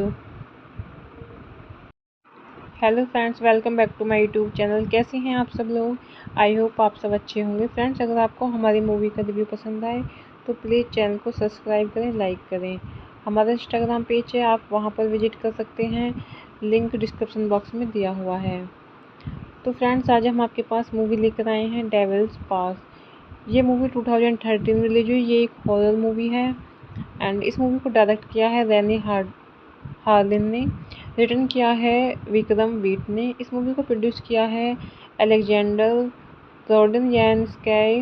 [SPEAKER 1] Hello friends, welcome back to my YouTube channel. कैसे हैं आप सब लोग। I hope आप सब अच्छे होंगे। Friends, अगर आपको हमारी मूवी का रिव्यू पसंद आए तो प्लीज़ चैनल को सब्सक्राइब करें, लाइक करें। हमारा इंस्टाग्राम पेज है, आप वहां पर विजिट कर सकते हैं, लिंक डिस्क्रिप्शन बॉक्स में दिया हुआ है। तो फ्रेंड्स, आज हम आपके पास मूवी लेकर आए हैं डेविल्स पास। ये मूवी 2013 में रिलीज हुई। ये एक हॉरर मूवी है एंड इस मूवी को डायरेक्ट किया है रैनी हार्लिन ने, रिटर्न किया है विक्रम वीट ने। इस मूवी को प्रोड्यूस किया है Alexander Rodnyansky,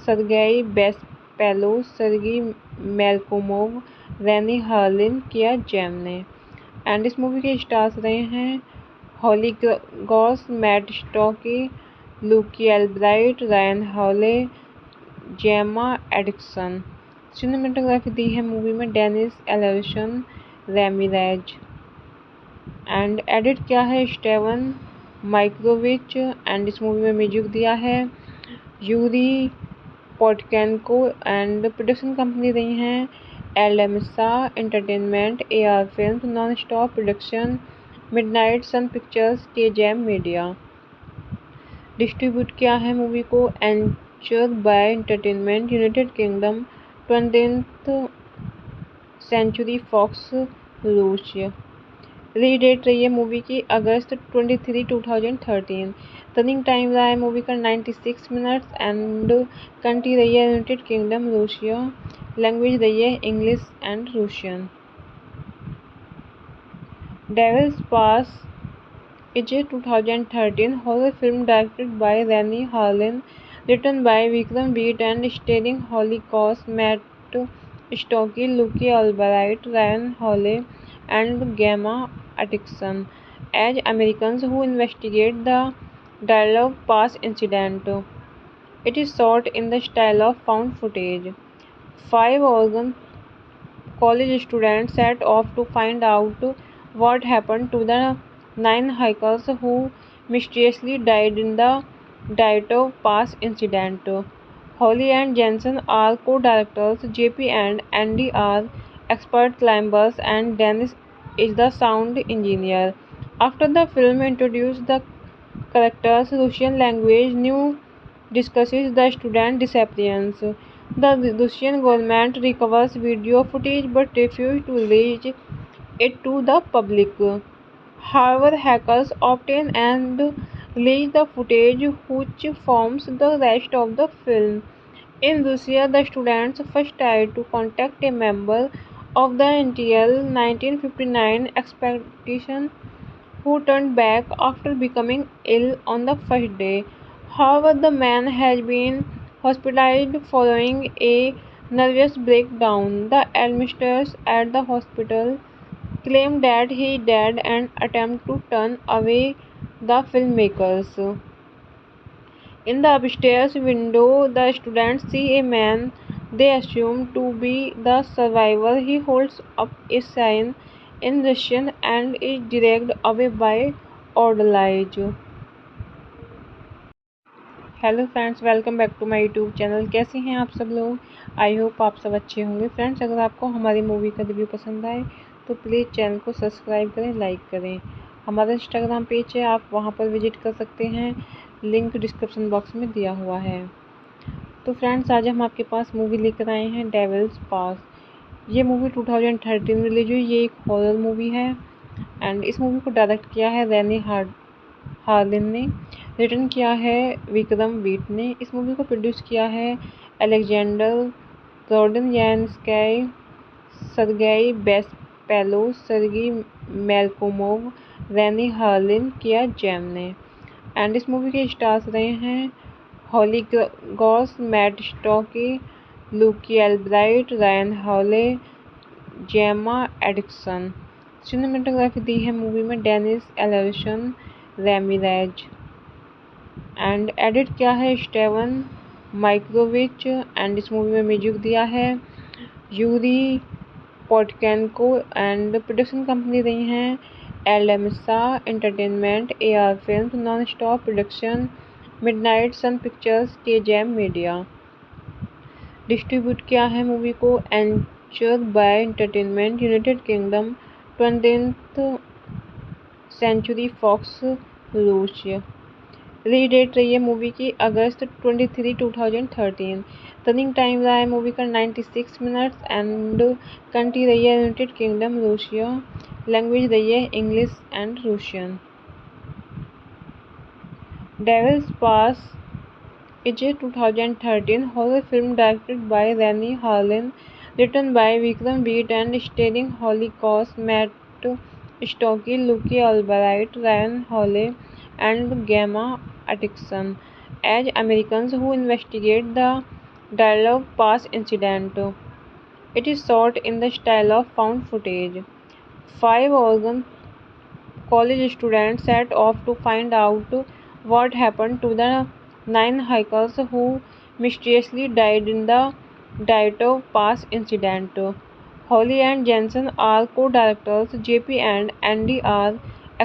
[SPEAKER 1] Sergei Bespalov, सर्गी Melkumov, Renny Harlin, किया जैम ने। एंड इस मूवी के स्टार्स रहे हैं Holly Goss, Matt Stokoe, Luke Albright, Ryan Hawley, Gemma Atkinson. Cinematography दी है मूवी में Dennis Alarcon Ramirez and edit किया है स्टेवन माइक्रोविच। एंड इस मूवी में म्यूजिक दिया है Yuri Poteyenko and production company रही हैं एलएमसा entertainment, AR films, non stop production, midnight sun pictures, के जैम मीडिया। डिस्ट्रीब्यूट किया है मूवी को Anchor Bay Entertainment, United Kingdom, 20th century Fox, रूस। रिलीज डेट रही है मूवी की अगस्त 23, 2013। रनिंग टाइम रहा है मूवी का 96 मिनट्स एंड कंट्री रही है यूनाइटेड किंगडम, रूसिया। लैंग्वेज रही है English and Russian. Devil's Pass is a 2013 horror film directed by Rennie Harlin, written by Vikram Beat and starring Holly Cox, Matt Stokke, Luke Albright, Ryan Hawley, and Gemma Atkinson as Americans who investigate the Dialogue Pass incident. It is shot in the style of found footage. Five Oregon college students set off to find out what happened to the 9 hikers who mysteriously died in the Diato Pass incident. Holly and Jensen are co-directors, JP and Andy are expert climbers, and Dennis is the sound engineer. After the film introduced the characters' Russian language, new discusses the student disappearance. The Russian government recovers video footage but refuses to release it to the public. However, hackers obtain and release the footage which forms the rest of the film. In Russia, the students first tried to contact a member of the NTL 1959 expedition who turned back after becoming ill on the first day. However, the man has been hospitalized following a nervous breakdown. The administrators at the hospital claim that he died and attempt to turn away the filmmakers. In the upstairs window, the students see a man they assume to be the survivor. He holds up a sign in Russian and is directed away by Odolage. Hello friends, welcome back to my YouTube channel. कैसे हैं आप सब लोग। I hope आप सब अच्छे होंगे। Friends, अगर आपको हमारी मूवी का रिव्यू पसंद आए तो प्लीज़ चैनल को सब्सक्राइब करें, लाइक करें। हमारा इंस्टाग्राम पेज है, आप वहां पर विजिट कर सकते हैं, लिंक डिस्क्रिप्शन बॉक्स में दिया हुआ है। तो फ्रेंड्स, आज हम आपके पास मूवी लेकर आए हैं डेविल्स पास। ये मूवी 2013 में रिलीज हुई। ये एक हॉरर मूवी है एंड इस मूवी को डायरेक्ट किया है रैनी हार्लिन ने। रिटर्न किया है विक्रम वीट ने। इस मूवी को प्रोड्यूस किया है Alexander Rodnyansky, Sergei Bespalov, सर्गी Melkumov, Renny Harlin, किया जैम ने। एंड इस मूवी के स्टार्स रहे हैं Holly Goss, Matt Stokoe, Luke Albright, Ryan Hawley, Gemma Atkinson. Cinematography दी है मूवी में Dennis Alarcon Ramirez and edit किया है स्टेवन माइक्रोविच। एंड इस मूवी में म्यूजिक दिया है Yuri Poteyenko and production company रही हैं एलएमसा entertainment, AR films, non stop production, midnight sun pictures, के जैम मीडिया। डिस्ट्रीब्यूट किया है मूवी को Anchor Bay Entertainment, United Kingdom, 20th century Fox, रूस। रिलीज डेट रही है मूवी की अगस्त 23, 2013। रनिंग टाइम रहा है मूवी का 96 मिनट्स एंड कंट्री रही है यूनाइटेड किंगडम, रूसिया। लैंग्वेज रही है English and Russian. Devil's Pass is a 2013 horror film directed by Rennie Harlin, written by Vikram Beat and starring Holly Cox, Matt Stokke, Luke Albright, Ryan Hawley, and Gemma Atkinson as Americans who investigate the Dialogue Pass incident. It is shot in the style of found footage. 5 Oregon college students set off to find out what happened to the 9 hikers who mysteriously died in the Diatov Pass incident. Holly and Jensen are co-directors, JP and Andy are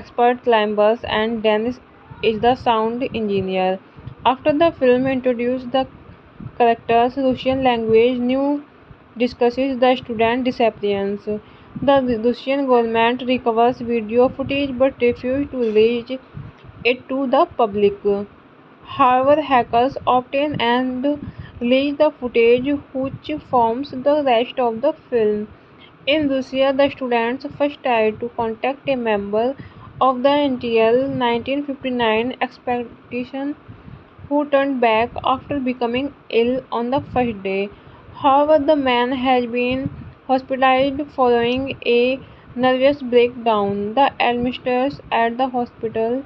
[SPEAKER 1] expert climbers, and Dennis is the sound engineer. After the film introduces the characters' Russian language, new discusses the student disappearance. The Russian government recovers video footage but refuses to release it to the public. However, hackers obtain and release the footage which forms the rest of the film. In Russia, the students first tried to contact a member of the NTL 1959 expedition who turned back after becoming ill on the first day. However, the man has been hospitalized following a nervous breakdown. The administrators at the hospital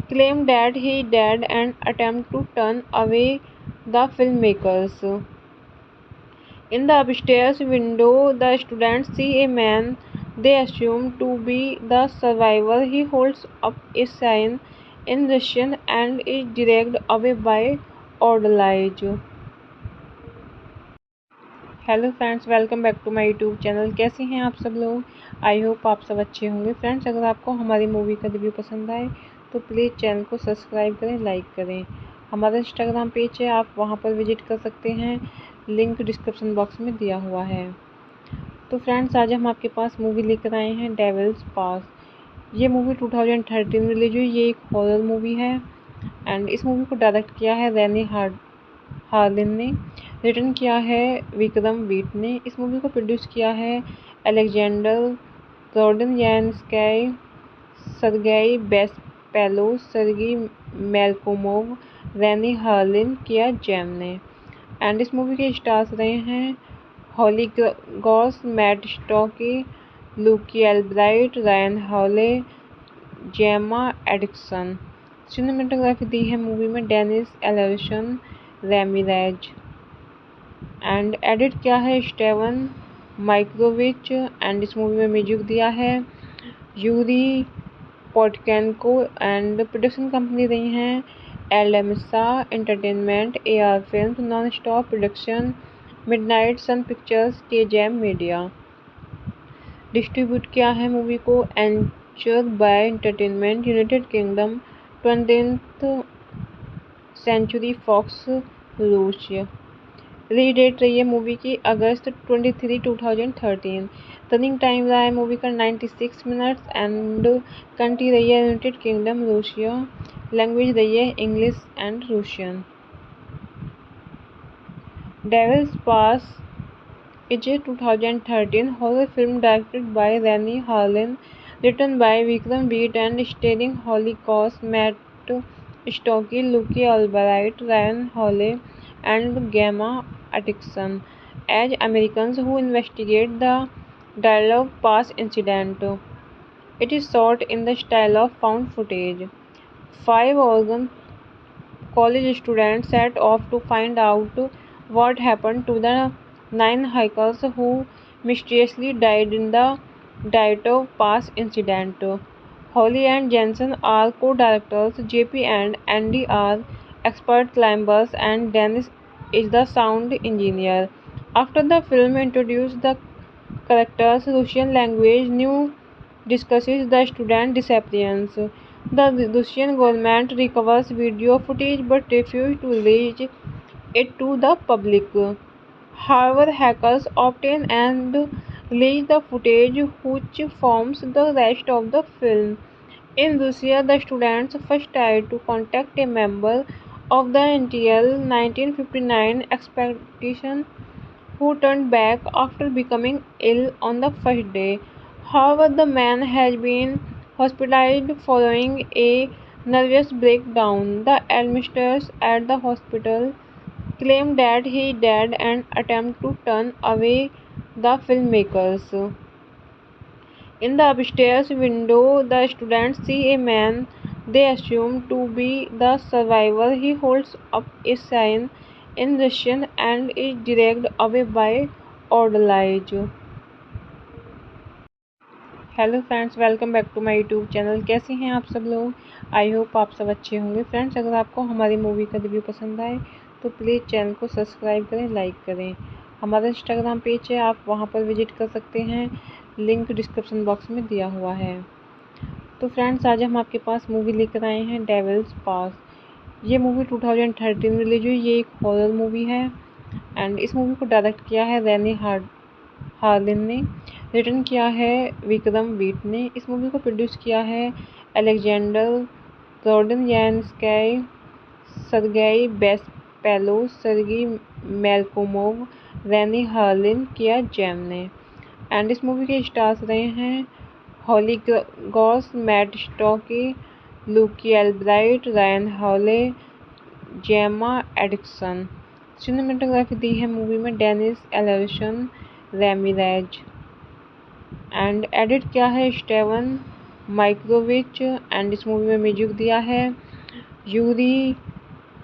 [SPEAKER 1] claim that he died and attempt to turn away the filmmakers. In the upstairs window, the students see a man they assume to be the survivor. He holds up a sign in Russian and is dragged away by Odolage. Hello friends, welcome back to my YouTube channel. कैसे हैं आप सब लोग। I hope आप सब अच्छे होंगे। Friends, अगर आपको हमारी मूवी का रिव्यू पसंद आए तो प्लीज़ चैनल को सब्सक्राइब करें, लाइक करें। हमारा इंस्टाग्राम पेज है, आप वहां पर विजिट कर सकते हैं, लिंक डिस्क्रिप्शन बॉक्स में दिया हुआ है। तो फ्रेंड्स, आज हम आपके पास मूवी लेकर आए हैं डेविल्स पास। ये मूवी 2013 में रिलीज हुई। ये एक हॉरर मूवी है एंड इस मूवी को डायरेक्ट किया है रैनी हार्लिन ने। रिटर्न किया है विक्रम वीट ने। इस मूवी को प्रोड्यूस किया है Alexander Rodnyansky, Sergei Bespalov, सर्गी Melkumov, Renny Harlin, किया जैम ने। एंड इस मूवी के स्टार्स रहे हैं Holly Goss, Matt Stokoe, Luke Albright, Ryan Hawley, Gemma Atkinson. Cinematography दी है मूवी में Dennis Alarcon Ramirez and edit किया है स्टेवन माइक्रोविच। एंड इस मूवी में म्यूजिक दिया है Yuri Poteyenko and production company रही हैं एलएमसा entertainment, AR films, non stop production, midnight sun pictures, के जैम मीडिया। डिस्ट्रीब्यूट किया है मूवी को Anchor Bay Entertainment United Kingdom 20th century Fox रूस। रिलीज डेट रही है मूवी की अगस्त 23, 2013। रनिंग टाइम रहा है मूवी का 96 मिनट्स एंड कंट्री रही है यूनाइटेड किंगडम रूसिया। लैंग्वेज रही है English and Russian. Devil's Pass is a 2013 horror film directed by Rennie Harlin, written by Vikram Beat and starring Holly Cox, Matt Stokke, Luke Albright, Ryan Hawley, and Gemma Atkinson as Americans who investigate the Dialogue Pass incident. It is shot in the style of found footage. Five Oregon college students set off to find out what happened to the 9 hikers who mysteriously died in the Diatov Pass incident. Holly and Jensen are co-directors, JP and Andy are expert climbers, and Dennis is the sound engineer. After the film introduced the characters' Russian language, new discusses the student disappearance. The Russian government recovers video footage but refuses to release it to the public. However, hackers obtain and release the footage which forms the rest of the film. In Russia, the students first tried to contact a member of the NTL 1959 expedition who turned back after becoming ill on the first day. However, the man has been hospitalized following a nervous breakdown. The administrators at the hospital claim that he died and attempt to turn away the filmmakers. In the upstairs window, the students see a man they assume to be the survivor. He holds up a sign in Russian and is dragged away by orderlies. Hello friends, welcome back to my YouTube channel. कैसे हैं आप सब लोग? I hope आप सब अच्छे होंगे। Friends, अगर आपको हमारी मूवी का रिव्यू पसंद आए तो प्लीज़ चैनल को सब्सक्राइब करें, लाइक करें। हमारा इंस्टाग्राम पेज है, आप वहां पर विजिट कर सकते हैं, लिंक डिस्क्रिप्शन बॉक्स में दिया हुआ है। तो फ्रेंड्स, आज हम आपके पास मूवी लेकर आए हैं डेविल्स पास। ये मूवी 2013 में रिलीज हुई। ये एक हॉरर मूवी है एंड इस मूवी को डायरेक्ट किया है रेनी हार्लिन ने, रिटर्न किया है विक्रम बीट ने। इस मूवी को प्रोड्यूस किया है Alexander Rodnyansky, Sergei Bespalov, सर्गी Melkumov, Renny Harlin, किया जैम ने। एंड इस मूवी के स्टार्स रहे हैं Holly Goss, Matt Stokoe, Luke Albright, Ryan Hawley, Gemma Atkinson. Cinematography दी है मूवी में Dennis Alarcon Ramirez and edit किया है स्टेवन माइक्रोविच। एंड इस मूवी में म्यूजिक दिया है Yuri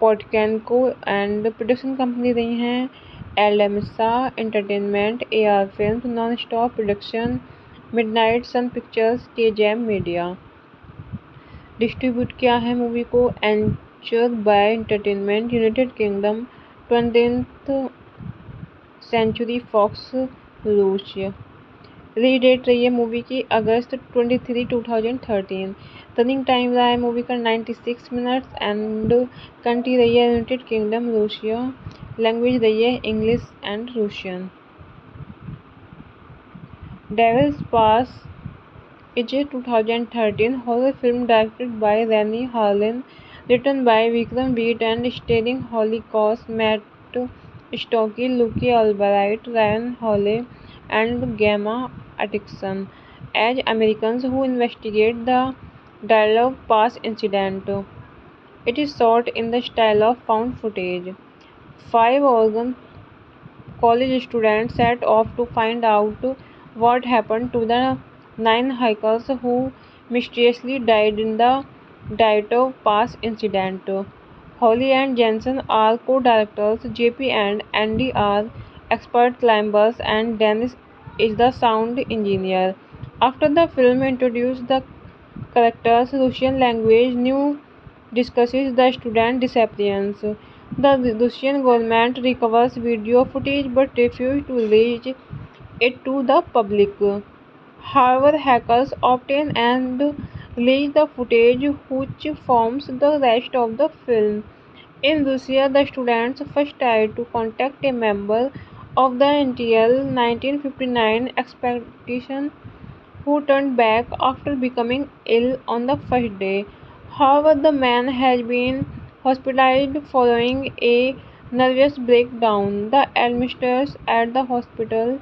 [SPEAKER 1] Poteyenko and production company रही हैं एलएमसा entertainment, AR films, non stop production, midnight sun pictures, के जैम मीडिया। डिस्ट्रीब्यूट किया है मूवी को Anchor Bay Entertainment United Kingdom 20th century Fox रूस। रिलीज डेट रही है मूवी की अगस्त 23, 2013। रनिंग टाइम रहा है मूवी का 96 मिनट्स एंड कंट्री रही है यूनाइटेड किंगडम रूसिया। लैंग्वेज रही है English and Russian. Devil's Pass is a 2013 horror film directed by Rennie Harlin, written by Vikram Beat and starring Holly Cox, Matt Stokke, Luke Albright, Ryan Hawley, and Gemma Atkinson as Americans who investigate the Dialogue Pass incident. It is shot in the style of found footage. Five Oregon college students set off to find out what happened to the 9 hikers who mysteriously died in the Diatov Pass incident. Holly and Jensen are co-directors, JP and Andy are expert climbers, and Dennis is the sound engineer. After the film introduced the characters' Russian language, new discusses the student disappearance. The Russian government recovers video footage but refuses to release it to the public. However, hackers obtain and leak the footage which forms the rest of the film. In Russia, the students first tried to contact a member of the NTL 1959 expedition who turned back after becoming ill on the first day. However, the man has been hospitalized following a nervous breakdown. The administrators at the hospital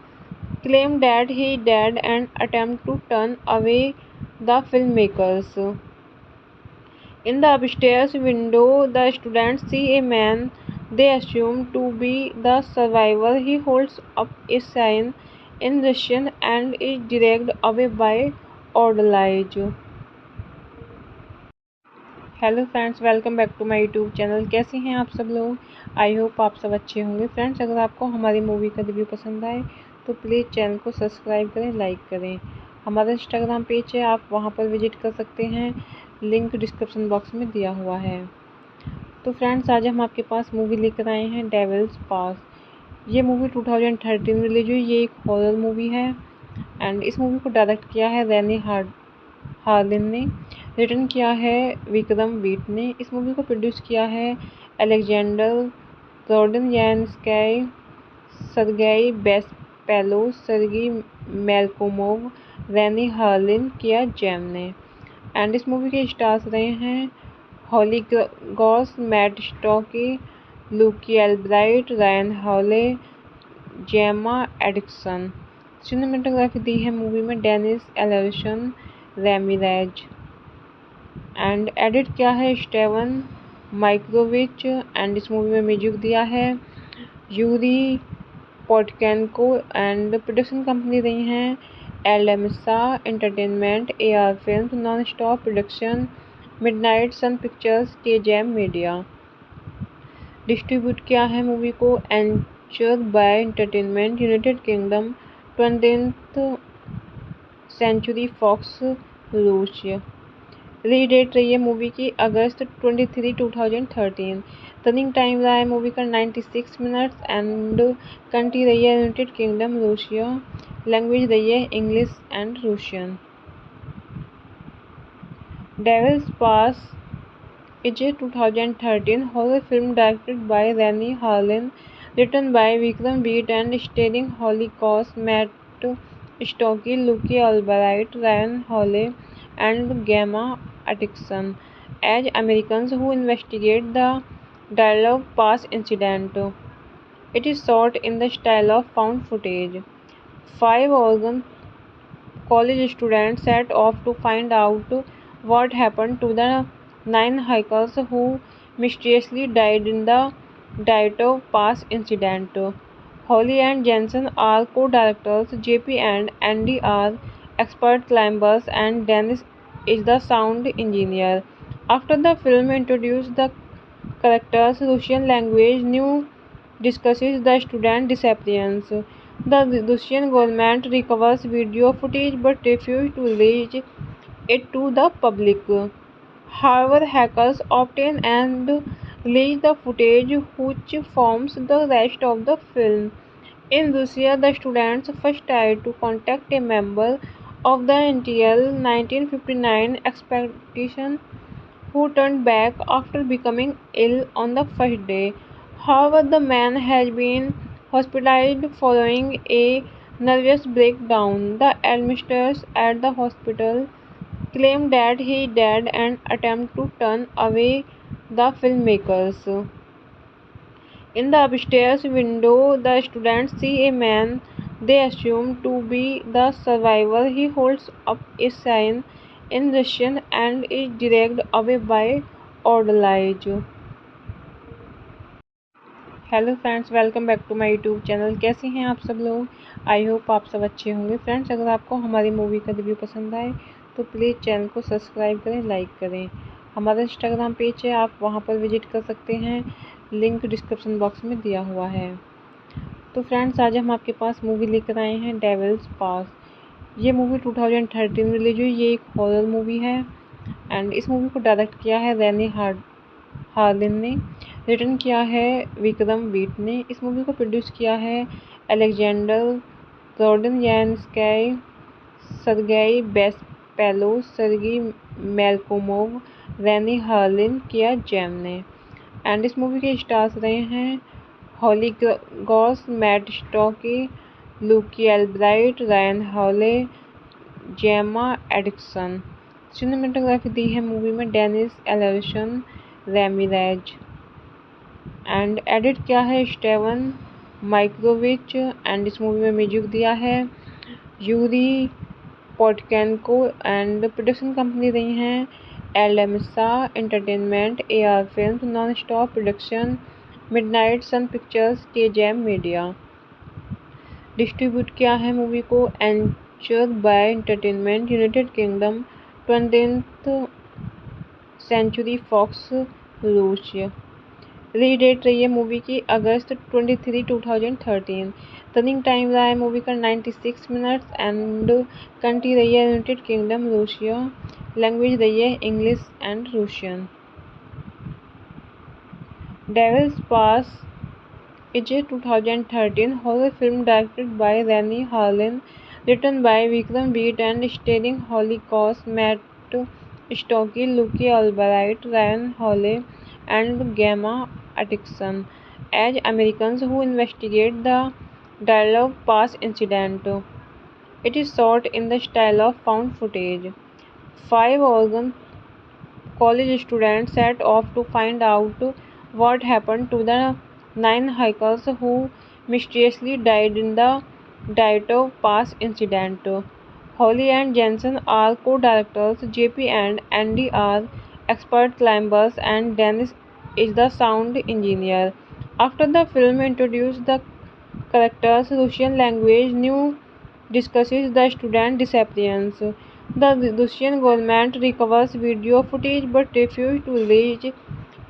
[SPEAKER 1] claimed that he died and attempted to turn away the filmmakers. In the upstairs window, the students see a man they assume to be the survivor. He holds up a sign in Russian and is dragged away by orderlies. Hello friends, welcome back to my YouTube channel. कैसे हैं आप सब लोग? I hope आप सब अच्छे होंगे। Friends, अगर आपको हमारी मूवी का रिव्यू पसंद आए तो प्लीज़ चैनल को सब्सक्राइब करें, लाइक करें। हमारा इंस्टाग्राम पेज है, आप वहां पर विजिट कर सकते हैं, लिंक डिस्क्रिप्शन बॉक्स में दिया हुआ है। तो फ्रेंड्स, आज हम आपके पास मूवी लेकर आए हैं डेविल्स पास। ये मूवी 2013 में रिलीज हुई। ये एक हॉरर मूवी है एंड इस मूवी को डायरेक्ट किया है रैनी हार्लिन ने, रिटर्न किया है विक्रम वीट ने। इस मूवी को प्रोड्यूस किया है Alexander Rodnyansky, Sergei Bespalov, सर्गी Melkumov, Renny Harlin, किया जैम ने। एंड इस मूवी के स्टार्स रहे हैं Holly Goss, Matt Stokoe, Luke Albright, Ryan Hawley, Gemma Atkinson. Cinematography दी है मूवी में Dennis Alarcon Ramirez and edit किया है स्टेवन माइक्रोविच। एंड इस मूवी में म्यूजिक दिया है Yuri Poteyenko and production company रही हैं एलएमसा entertainment, AR films, non stop production, midnight sun pictures, के जैम मीडिया। डिस्ट्रीब्यूट किया है मूवी को Anchor Bay Entertainment, United Kingdom, 20th century Fox, रूस। रिलीज डेट रही है मूवी की अगस्त 23, 2013। रनिंग टाइम रहा है मूवी का 96 मिनट्स एंड कंट्री रही है यूनाइटेड किंगडम, रूसिया। लैंग्वेज रही है English and Russian. Devil's Pass is a 2013 horror film directed by Rennie Harlin, written by Vikram Beat and starring Holly Cox, Matt Stokke, Luke Albright, Ryan Hawley, and Gemma Atkinson as Americans who investigate the Dialogue Pass incident. It is shot in the style of found footage. 5 Oregon college students set off to find out what happened to the 9 hikers who mysteriously died in the Diatov Pass incident. Holly and Jensen are co-directors, JP and Andy are expert climbers, and Dennis is the sound engineer. After the film introduced the characters' Russian language, new discusses the student disappearance. The Russian government recovers video footage but refuses to release it to the public. However, hackers obtain and leak the footage which forms the rest of the film. In Russia, the students first tried to contact a member of the NTL 1959 expedition who turned back after becoming ill on the first day. However, the man has been hospitalized following a nervous breakdown. The administrators at the hospital claimed that he died and attempted to turn away the filmmakers. In the upstairs window, the students see a man they assume to be the survivor. He holds up a sign in Russian and is dragged away by orderlies. Hello friends, welcome back to my YouTube channel. कैसे हैं आप सब लोग? I hope आप सब अच्छे होंगे। Friends, अगर आपको हमारी मूवी का रिव्यू पसंद आए तो प्लीज़ चैनल को सब्सक्राइब करें, लाइक करें। हमारा इंस्टाग्राम पेज है, आप वहां पर विजिट कर सकते हैं, लिंक डिस्क्रिप्शन बॉक्स में दिया हुआ है। तो फ्रेंड्स, आज हम आपके पास मूवी लेकर आए हैं डेविल्स पास। ये मूवी 2013 में रिलीज हुई। ये एक हॉरर मूवी है एंड इस मूवी को डायरेक्ट किया है रैनी हार्लिन ने, रिटर्न किया है विक्रम वीट ने। इस मूवी को प्रोड्यूस किया है Alexander Rodnyansky, Sergei Bespalov, Sergei Malkomov, Rennie Harlin, किया जैम ने। एंड इस मूवी के स्टार्स रहे हैं Holly Goss, Matt Stokoe, Luke Albright, Ryan Hawley, Gemma Atkinson. Cinematography दी है मूवी में Dennis Alarcon Ramirez. And edit किया है स्टेवन माइक्रोविच। एंड इस मूवी में म्यूजिक दिया है Yuri Poteyenko. And production company रही हैं एलएमसा entertainment, AR films, non stop production, midnight sun pictures, के जैम मीडिया। डिस्ट्रीब्यूट किया है मूवी को Anchor Bay Entertainment, United Kingdom, 20th century Fox, रूस। रिलीज डेट रही है मूवी की अगस्त 23, 2013। रनिंग टाइम रहा है मूवी का 96 मिनट्स। एंड कंट्री रही है यूनाइटेड किंगडम, रूसिया। लैंग्वेज रही है English and Russian. Devil's Pass is a 2013 horror film directed by Rennie Harlin, written by Vikram Beat and starring Holly Cox, Matt Stokke, Luke Albright, Ryan Hawley, and Gemma Atkinson as Americans who investigate the Dialogue Pass incident. It is shot in the style of found footage. 5 Oregon college students set off to find out what happened to the 9 hikers who mysteriously died in the Diatov Pass incident. Holly and Jensen are co-directors, JP and Andy are expert climbers, and Dennis is the sound engineer. After the film introduces the characters' Russian language, new discusses the student disappearance. The Russian government recovers video footage but refuses to release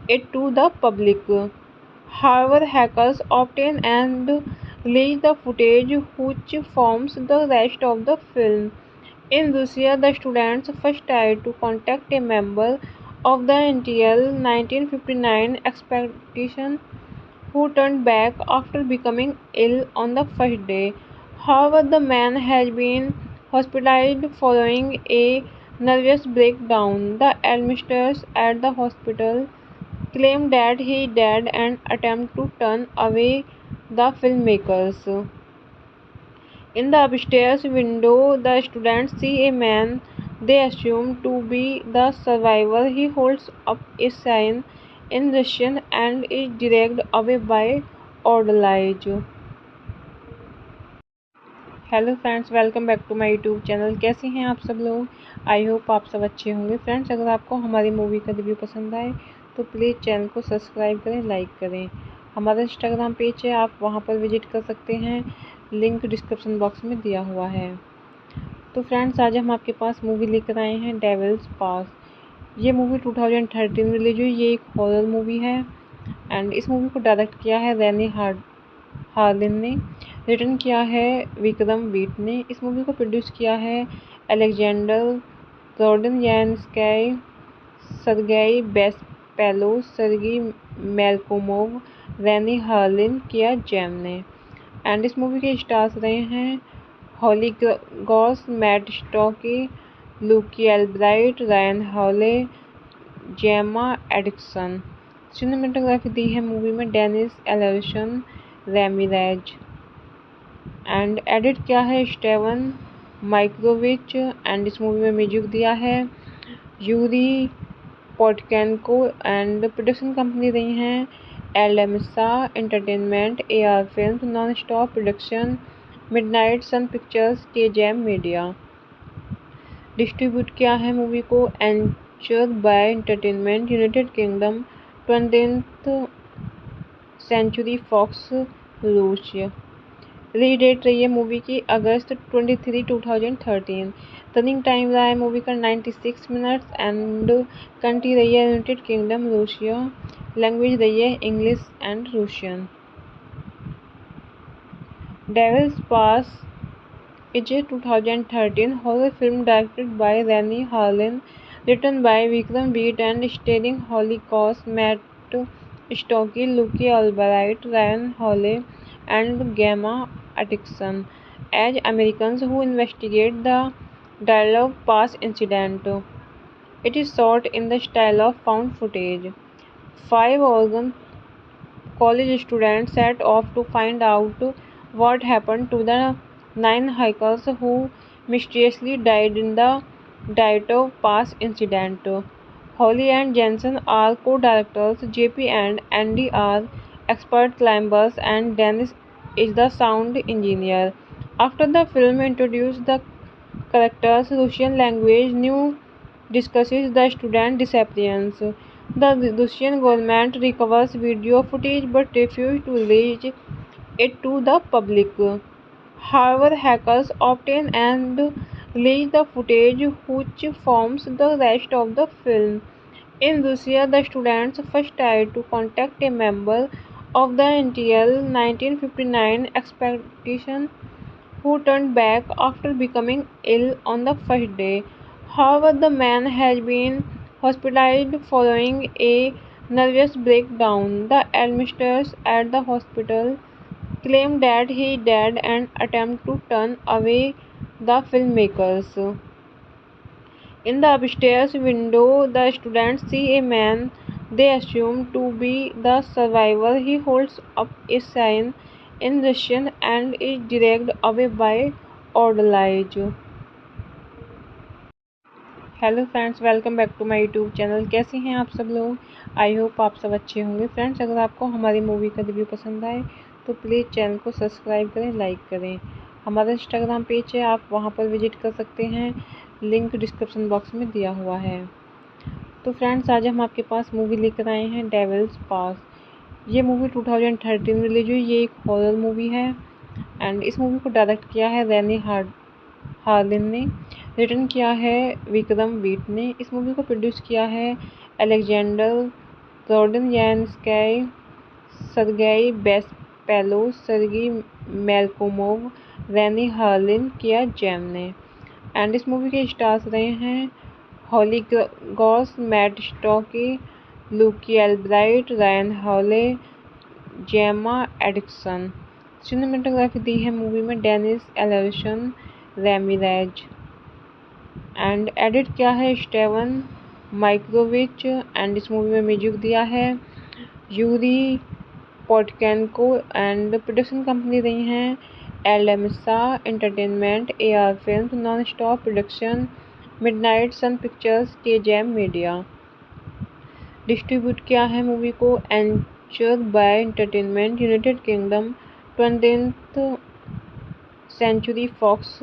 [SPEAKER 1] it to the public. However, hackers obtain and release the footage which forms the rest of the film. In Russia, the students first tried to contact a member of the NTL 1959 expedition who turned back after becoming ill on the first day. However, the man has been hospitalized following a nervous breakdown. The administrators at the hospital claim that he died and attempt to turn away the filmmakers. In the upstairs window, the students see a man they assume to be the survivor. He holds up a sign in Russian and is dragged away by orderlies. Hello friends, welcome back to my YouTube channel. कैसे हैं आप सब लोग? I hope आप सब अच्छे होंगे। Friends, अगर आपको हमारी मूवी का रिव्यू पसंद आए तो प्लीज़ चैनल को सब्सक्राइब करें, लाइक करें। हमारा इंस्टाग्राम पेज है, आप वहां पर विजिट कर सकते हैं, लिंक डिस्क्रिप्शन बॉक्स में दिया हुआ है। तो फ्रेंड्स, आज हम आपके पास मूवी लेकर आए हैं डेविल्स पास। ये मूवी 2013 में रिलीज हुई। ये एक हॉरर मूवी है एंड इस मूवी को डायरेक्ट किया है रेनी हार्लिन ने, रिटर्न किया है विक्रम बीट ने। इस मूवी को प्रोड्यूस किया है Alexander Rodnyansky, Sergei Bespalov, Sergei Melkumov, Renny Harlin, किया जैम ने। एंड इस मूवी के स्टार्स रहे हैं Holly Goss, Matt Stokoe, Luke Albright, Ryan Hawley, Gemma Atkinson. Cinematography दी है मूवी में Dennis Alarcon Ramirez. And edit किया है स्टेवन माइक्रोविच। एंड इस मूवी में म्यूजिक दिया है Yuri Poteyenko. And production company रही हैं एलएमसा entertainment, AR films, non stop production, midnight sun pictures, के जैम मीडिया। डिस्ट्रीब्यूट किया है मूवी को Anchor Bay Entertainment, United Kingdom, 20th century Fox, रूस। रिलीज डेट रही है मूवी की अगस्त 23, 2013। रनिंग टाइम रहा है मूवी का 96 मिनट्स। एंड कंट्री रही है यूनाइटेड किंगडम, रूसिया। लैंग्वेज रही है English and Russian. Devil's Pass is a 2013 horror film directed by Rennie Harlin, written by Vikram Beat and starring Holly Cox, Matt Stokke, Luke Albright, Ryan Hawley, and Gemma Atkinson as Americans who investigate the dialogue pass incident. It is shot in the style of found footage. Five Oregon college students set off to find out what happened to the 9 hikers who mysteriously died in the Diato Pass incident. Holly and Jensen are co-directors, JP and Andy are expert climbers, and Dennis is the sound engineer. After the film introduced the characters' Russian language, new discusses the student disappearance. The Russian government recovers video footage but refuses to release it to the public. However, hackers obtain and release the footage which forms the rest of the film. In Russia, the students first tried to contact a member of the NTL 1959 expedition who turned back after becoming ill on the first day. However, the man has been hospitalized following a nervous breakdown. The administrators at the hospital claim that he died and attempt to turn away the filmmakers. In the upstairs window, the students see a man they assume to be the survivor. He holds up a sign in Russian and is dragged away by orderlies. Hello friends, welcome back to my YouTube channel. कैसे हैं आप सब लोग? I hope आप सब अच्छे होंगे। Friends, अगर आपको हमारी मूवी का रिव्यू पसंद आए तो प्लीज़ चैनल को सब्सक्राइब करें, लाइक करें। हमारा इंस्टाग्राम पेज है, आप वहां पर विजिट कर सकते हैं, लिंक डिस्क्रिप्शन बॉक्स में दिया हुआ है। तो फ्रेंड्स, आज हम आपके पास मूवी लेकर आए हैं डेविल्स पास। ये मूवी 2013 में रिलीज हुई। ये एक हॉरर मूवी है एंड इस मूवी को डायरेक्ट किया है रैनी हार्लिन ने, रिटर्न किया है विक्रम वीट ने। इस मूवी को प्रोड्यूस किया है Alexander Rodnyansky, Sergei Bespalov, सर्गी Melkumov, Renny Harlin, किया जैम ने। एंड इस मूवी के स्टार्स रहे हैं Holly Goss, Matt Stokoe, Luke Albright, Ryan Hawley, Gemma Atkinson. Cinematography दी है मूवी में Dennis Alarcon Ramirez and edit किया है स्टेवन माइक्रोविच। एंड इस मूवी में म्यूजिक दिया है Yuri Poteyenko and production company रही हैं एलएमसा entertainment, AR films, non stop production, midnight sun pictures, के जैम मीडिया। डिस्ट्रीब्यूट किया है मूवी को Anchor Bay Entertainment, United Kingdom, 20th century Fox,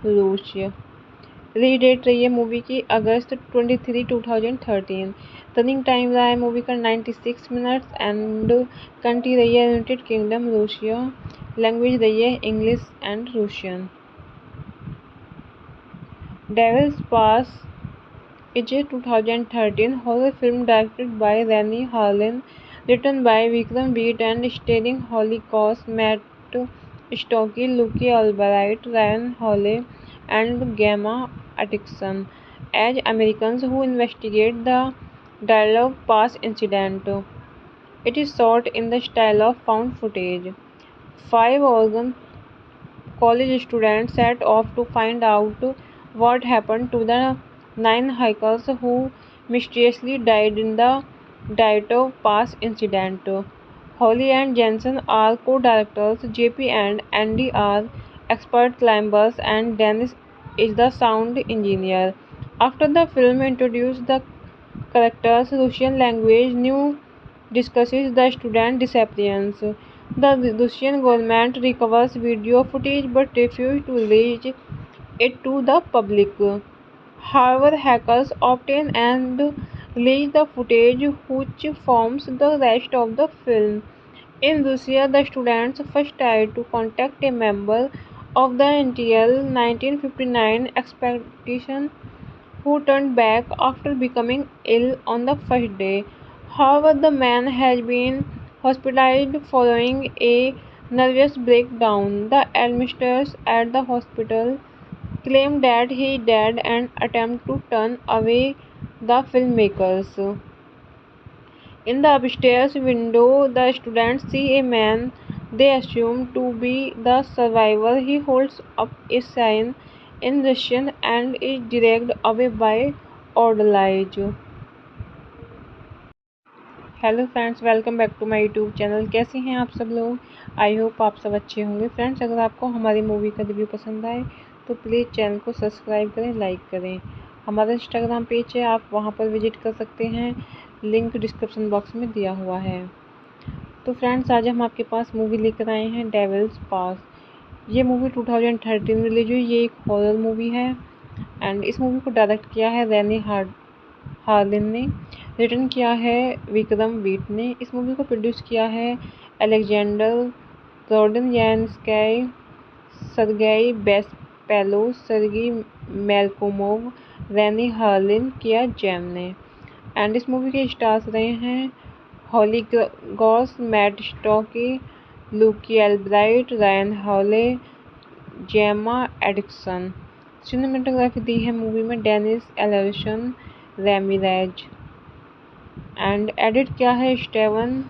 [SPEAKER 1] रूस। रिलीज डेट रही है मूवी की अगस्त 23, 2013। रनिंग टाइम रहा है मूवी का 96 मिनट्स एंड कंट्री रही है यूनाइटेड किंगडम, रूसिया। लैंग्वेज रही है English and Russian. Devil's Pass is a 2013 horror film directed by Rennie Harlin, written by Vikram Beat and starring Holly Cox, Matt Stokke, Luke Albright, Ryan Hawley, and Gemma Atkinson as Americans who investigate the dialogue pass incident. It is shot in the style of found footage. Five Oregon college students set off to find out what happened to the 9 hikers who mysteriously died in the Diato Pass incident. Holly and Jensen are co-directors, JP and Andy are expert climbers, and Dennis is the sound engineer. After the film introduced the characters' Russian language, new discusses the student disappearance. The Russian government recovers video footage but refuses to release it to the public. However, hackers obtain and release the footage which forms the rest of the film. In Russia, the students first tried to contact a member of the NTL 1959 expedition who turned back after becoming ill on the first day. However, the man has been hospitalized following a nervous breakdown. The administrators at the hospital claim that he died and attempt to turn away the filmmakers. In the upstairs window, the students see a man they assume to be the survivor. He holds up a sign in Russian and is directed away by Odlage. Hello friends, welcome back to my YouTube channel. कैसे हैं आप सब लोग। I hope आप सब अच्छे होंगे। Friends, अगर आपको हमारी मूवी का रिव्यू पसंद आए तो प्लीज़ चैनल को सब्सक्राइब करें, लाइक करें। हमारा इंस्टाग्राम पेज है, आप वहां पर विजिट कर सकते हैं, लिंक डिस्क्रिप्शन बॉक्स में दिया हुआ है। तो फ्रेंड्स, आज हम आपके पास मूवी लेकर आए हैं डेविल्स पास। ये मूवी 2013 में रिलीज हुई। ये एक हॉरर मूवी है एंड इस मूवी को डायरेक्ट किया है रैनी हार्लिन ने। रिटर्न किया है विक्रम वीट ने। इस मूवी को प्रोड्यूस किया है Alexander Rodnyansky, Sergei Bespalov, सर्गी Melkumov, Renny Harlin, किया जैम ने। एंड इस मूवी के स्टार्स रहे हैं Holly Goss, Matt Stokoe, Luke Albright, Ryan Hawley, Gemma Atkinson. Cinematography दी है मूवी में Dennis Alarcon Ramirez and edit किया है स्टेवन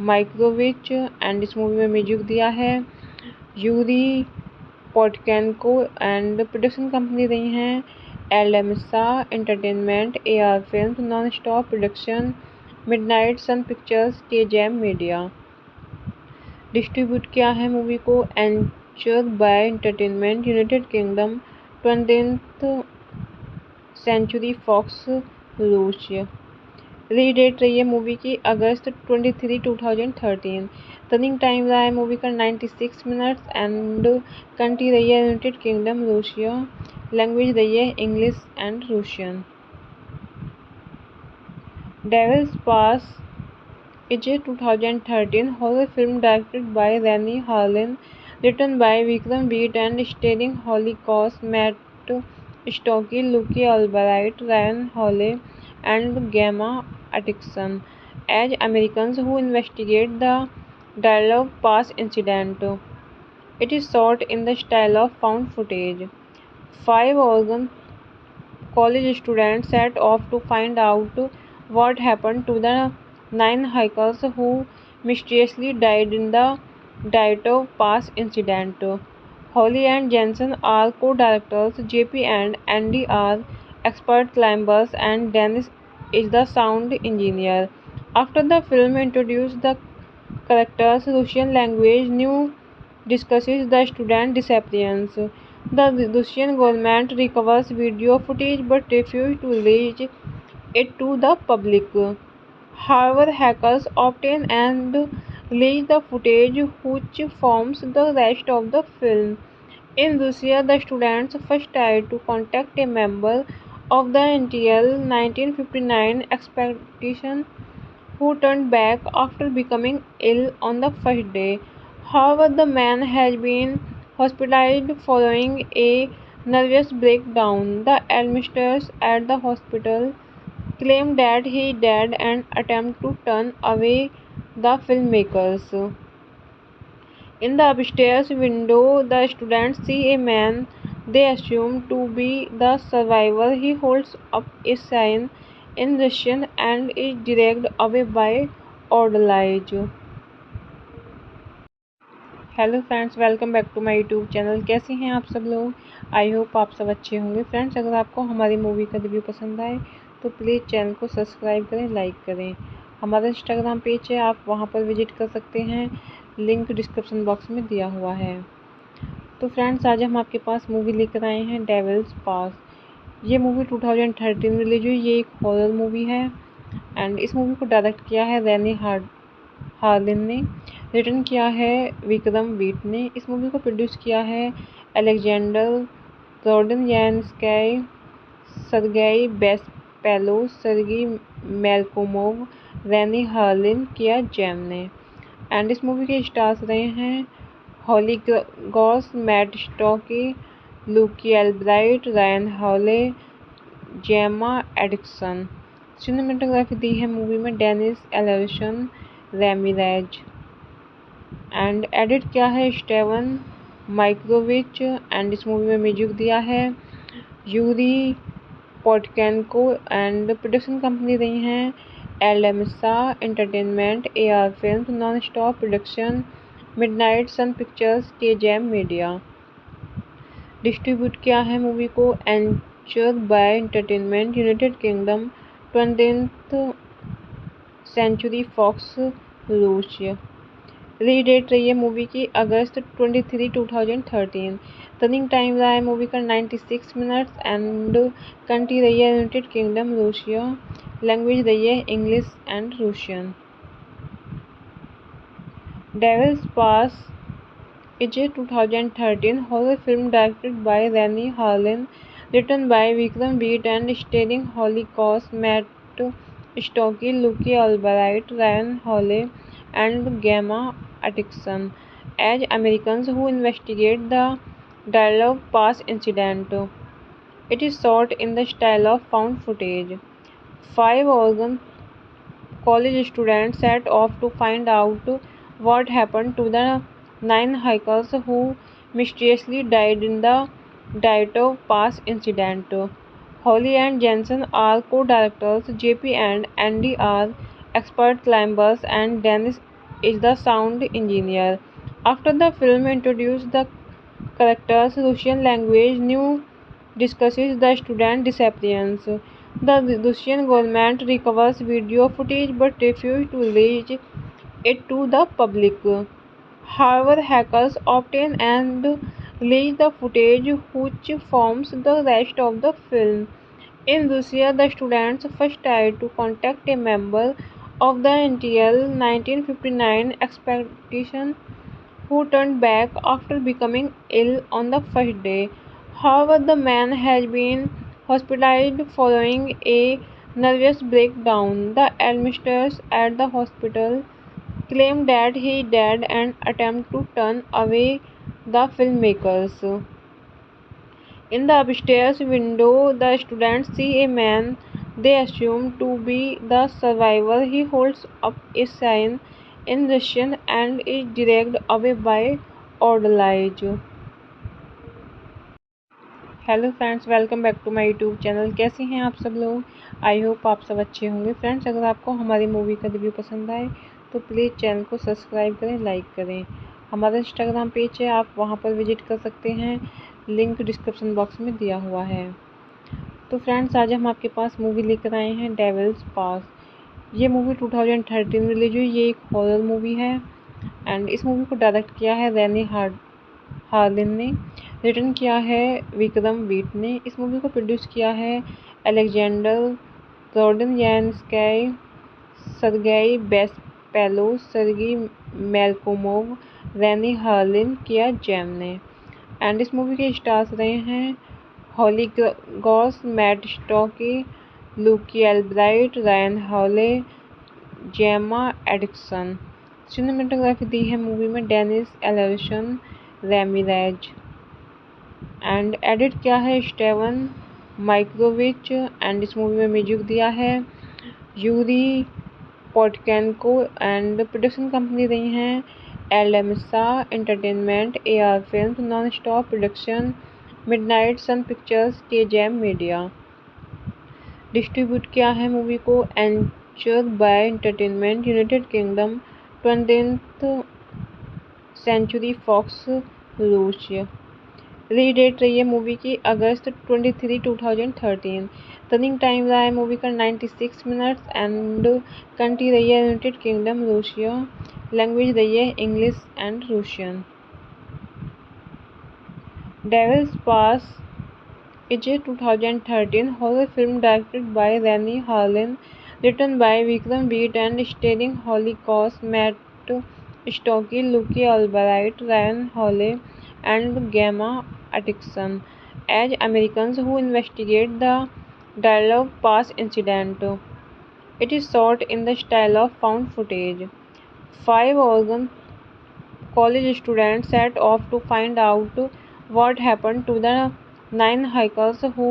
[SPEAKER 1] माइक्रोविच। एंड इस मूवी में म्यूजिक दिया है Yuri Poteyenko and production company रही हैं एलएमसा entertainment, AR films, non stop production, midnight sun pictures, के जैम मीडिया। डिस्ट्रीब्यूट किया है मूवी को Anchor Bay Entertainment, United Kingdom, 20th century Fox, रूस। रिलीज डेट रही है मूवी की अगस्त 23, 2013। रनिंग टाइम रहा है मूवी का 96 मिनट्स एंड कंट्री रही है यूनाइटेड किंगडम, रूसिया। लैंग्वेज रही है English and Russian. Devil's Pass is a 2013 horror film directed by Rennie Harlin, written by Vikram Beat and starring Holly Cox, Matt Stokke, Luke Albright, Ryan Hawley, and Gemma Atkinson as Americans who investigate the Dialogue Pass incident. It is shot in the style of found footage. 5 Oregon college students set off to find out what happened to the 9 hikers who mysteriously died in the Diatov Pass incident. Holly and Jensen are co-directors, JP and Andy are expert climbers, and Dennis is the sound engineer. After the film introduces the characters' Russian language, new discusses the student disappearance. The Russian government recovers video footage but refuses to release it to the public. However, hackers obtain and release the footage which forms the rest of the film. In Russia, the students first tried to contact a member of the NTL 1959 expedition who turned back after becoming ill on the first day. However, the man has been hospitalized following a nervous breakdown. The administrators at the hospital claim that he died and attempt to turn away the filmmakers. In the upstairs window, the students see a man they assume to be the survivor. He holds up a sign in Russian and is dragged away by Odlage. Hello friends, welcome back to my YouTube channel. कैसे हैं आप सब लोग। I hope आप सब अच्छे होंगे। Friends, अगर आपको हमारी मूवी का रिव्यू पसंद आए तो प्लीज़ चैनल को सब्सक्राइब करें, लाइक करें। हमारा इंस्टाग्राम पेज है, आप वहां पर विजिट कर सकते हैं, लिंक डिस्क्रिप्शन बॉक्स में दिया हुआ है। तो फ्रेंड्स, आज हम आपके पास मूवी लेकर आए हैं डेविल्स पास। ये मूवी 2013 में रिलीज हुई। ये एक हॉरर मूवी है एंड इस मूवी को डायरेक्ट किया है रैनी हार्लिन ने। रिटर्न किया है विक्रम वीट ने। इस मूवी को प्रोड्यूस किया है Alexander Rodnyansky, Sergei Bespalov, सर्गी Melkumov, Renny Harlin, किया जैम ने। एंड इस मूवी के स्टार्स रहे हैं Holly Goss, Matt Stokoe, Luke Albright, Ryan Hawley, Gemma Atkinson. Cinematography दी है मूवी में Dennis Alarcon Ramirez and edit किया है स्टेवन माइक्रोविच। एंड इस मूवी में म्यूजिक दिया है Yuri Poteyenko and production company रही हैं एलएमसा entertainment, AR films, non stop production, midnight sun pictures, के जैम मीडिया। डिस्ट्रीब्यूट किया है मूवी को Anchor Bay Entertainment United Kingdom 20th century Fox रूस। रिलीज डेट रही है मूवी की अगस्त 23, 2013। रनिंग टाइम रहा है मूवी का 96 मिनट्स एंड कंट्री रही है यूनाइटेड किंगडम रूसिया। लैंग्वेज रही है English and Russian. Devil's Pass is a 2013 horror film directed by Rennie Harlin, written by Vikram Beat and starring Holly Cox, Matt Stokke, Luke Albright, Ryan Hawley, and Gemma Atkinson as Americans who investigate the Dialogue Pass incident. It is shot in the style of found footage. Five Oregon college students set off to find out what happened to the 9 hikers who mysteriously died in the Diatov Pass incident. Holly and Jensen are co-directors, JP and Andy are expert climbers, and Dennis is the sound engineer. After the film introduced the characters' Russian language, new discusses the student disappearance. The Russian government recovers video footage but refuses to release it to the public. However, hackers obtain and release the footage which forms the rest of the film. In Russia, the students first tried to contact a member of the NTL 1959 expedition who turned back after becoming ill on the first day. However, the man has been hospitalized following a nervous breakdown. The administrators at the hospital claim that he died and attempt to turn away the filmmakers. In the upstairs window, the students see a man they assume to be the survivor. He holds up a sign in Russian and is dragged away by orderlies. Hello friends, welcome back to my YouTube channel. कैसे हैं आप सब लोग? I hope आप सब अच्छे होंगे। Friends, अगर आपको हमारी मूवी का रिव्यू पसंद आए तो प्लीज़ चैनल को सब्सक्राइब करें, लाइक करें। हमारा इंस्टाग्राम पेज है, आप वहां पर विजिट कर सकते हैं, लिंक डिस्क्रिप्शन बॉक्स में दिया हुआ है। तो फ्रेंड्स, आज हम आपके पास मूवी लेकर आए हैं डेविल्स पास। ये मूवी 2013 में रिलीज हुई। ये एक हॉरर मूवी है एंड इस मूवी को डायरेक्ट किया है रेनी हार्लिन ने, रिटर्न किया है विक्रम बीट ने। इस मूवी को प्रोड्यूस किया है Alexander Rodnyansky, Sergei Bespalov, सर्गी Melkumov, Renny Harlin, किया जैम ने। एंड इस मूवी के स्टार्स रहे हैं Holly Goss, Matt Stokoe, Luke Albright, Ryan Hawley, Gemma Atkinson. Cinematography दी है मूवी में Dennis Alarcon Ramirez and edit किया है स्टेवन माइक्रोविच। एंड इस मूवी में म्यूजिक दिया है Yuri Poteyenko and production company रही हैं एलएमसा entertainment, AR films, non stop production, midnight sun pictures, के जैम मीडिया। डिस्ट्रीब्यूट किया है मूवी को Anchor Bay Entertainment United Kingdom 20th century Fox रूस। रिलीज डेट रही है मूवी की अगस्त 23, 2013। रनिंग टाइम रहा है मूवी का 96 मिनट्स एंड कंट्री रही है यूनाइटेड किंगडम रूसिया। लैंग्वेज रही है English and Russian. Devil's Pass is a 2013 horror film directed by Rennie Harlin, written by Vikram Beat and starring Holly Cox, Matt Stokke, Luke Albright, Ryan Hawley, and Gemma Atkinson as Americans who investigate the Dialogue Pass incident. It is shot in the style of found footage. Five Oregon college students set off to find out what happened to the 9 hikers who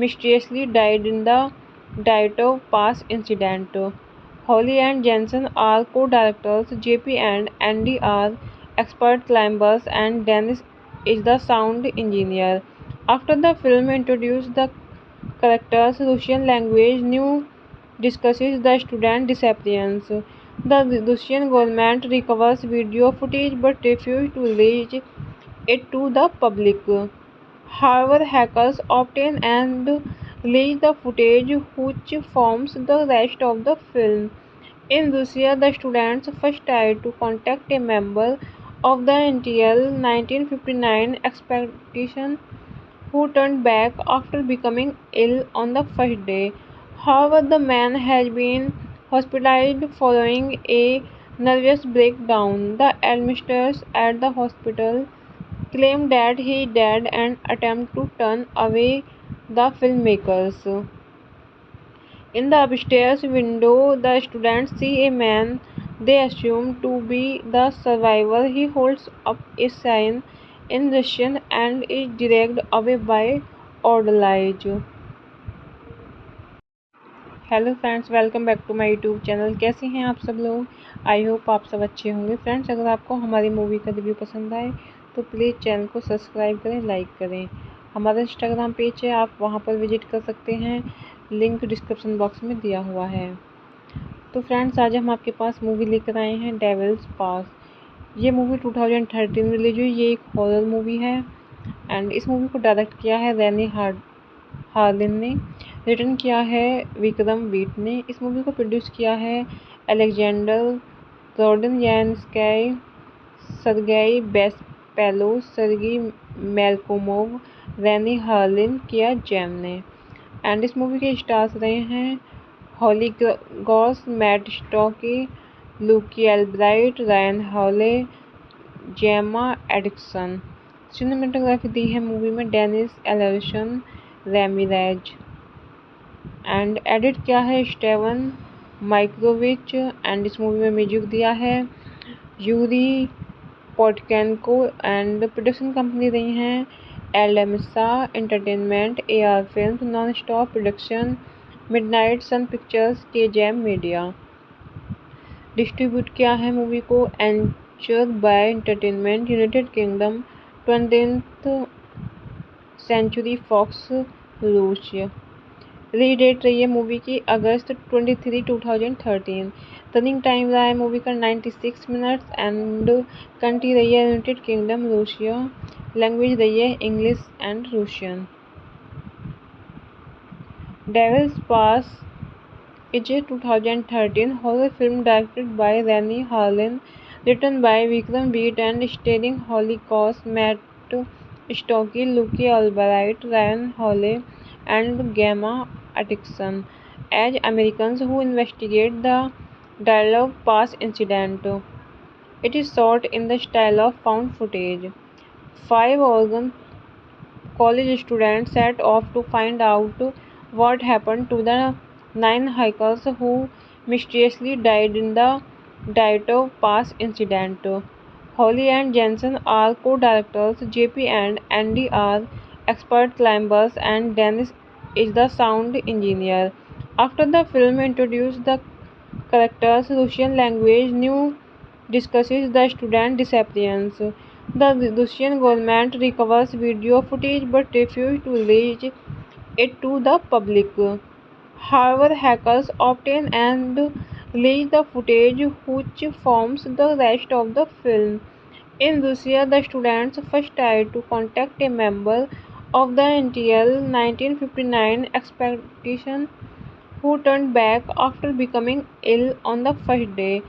[SPEAKER 1] mysteriously died in the Diatov Pass incident. Holly and Jensen are co-directors, JP and Andy are expert climbers, and Dennis is the sound engineer. After the film introduced the characters' Russian language, new discusses the student disappearance. The Russian government recovers video footage but refuses to release it to the public. However, hackers obtain and leak the footage which forms the rest of the film. In Russia, the students first tried to contact a member of the NTL 1959 expedition who turned back after becoming ill on the first day. However, the man has been hospitalized following a nervous breakdown. The administrators at the hospital claimed that he died and attempted to turn away the filmmakers. In the upstairs window, the students see a man they assume to be the survivor. He holds up a sign in Russian and is dragged away by orderlies. Hello friends, welcome back to my YouTube channel. कैसे हैं आप सब लोग? I hope आप सब अच्छे होंगे। Friends, अगर आपको हमारी मूवी का रिव्यू पसंद आए तो प्लीज़ चैनल को सब्सक्राइब करें, लाइक करें। हमारा इंस्टाग्राम पेज है, आप वहां पर विजिट कर सकते हैं, लिंक डिस्क्रिप्शन बॉक्स में दिया हुआ है। तो फ्रेंड्स, आज हम आपके पास मूवी लेकर आए हैं डेविल्स पास। ये मूवी 2013 में रिलीज हुई। ये एक हॉरर मूवी है एंड इस मूवी को डायरेक्ट किया है रैनी हार्लिन ने, रिटर्न किया है विक्रम वीट ने। इस मूवी को प्रोड्यूस किया है Alexander Rodnyansky, Sergei Bespalov, सर्गी Melkumov, Renny Harlin, किया जैम ने। एंड इस मूवी के स्टार्स रहे हैं Holly Goss, Matt Stokoe, Luke Albright, Ryan Hawley, Gemma Atkinson. Cinematography दी है मूवी में Dennis Alarcon Ramirez and edit किया है स्टेवन माइक्रोविच। एंड इस मूवी में म्यूजिक दिया है Yuri Poteyenko and production company रही हैं एलएमसा entertainment, AR films, non stop production, midnight sun pictures, के जैम मीडिया। डिस्ट्रीब्यूट किया है मूवी को Anchor Bay Entertainment, United Kingdom, 20th century Fox, रूस। रिलीज डेट रही है मूवी की अगस्त 23, 2013। रनिंग टाइम रहा है मूवी का 96 मिनट्स एंड कंट्री रही है यूनाइटेड किंगडम, रूसिया। लैंग्वेज रही है English and Russian. Devil's Pass is a 2013 horror film directed by Rennie Harlin, written by Vikram Beat and starring Holly Cox, Matt Stokke, Luke Albright, Ryan Hawley, and Gemma Atkinson as Americans who investigate the Dialogue Pass incident. It is shot in the style of found footage. 5 Oregon college students set off to find out what happened to the 9 hikers who mysteriously died in the Diatov Pass incident. Holly and Jensen are co-directors, JP and Andy are expert climbers, and Dennis is the sound engineer. After the film introduced the characters' Russian language, new discusses the student disappearance. The Russian government recovers video footage but refuses to release it to the public. However, hackers obtain and leak the footage which forms the rest of the film. In Russia, the students first tried to contact a member of the NTL 1959 expedition who turned back after becoming ill on the first day.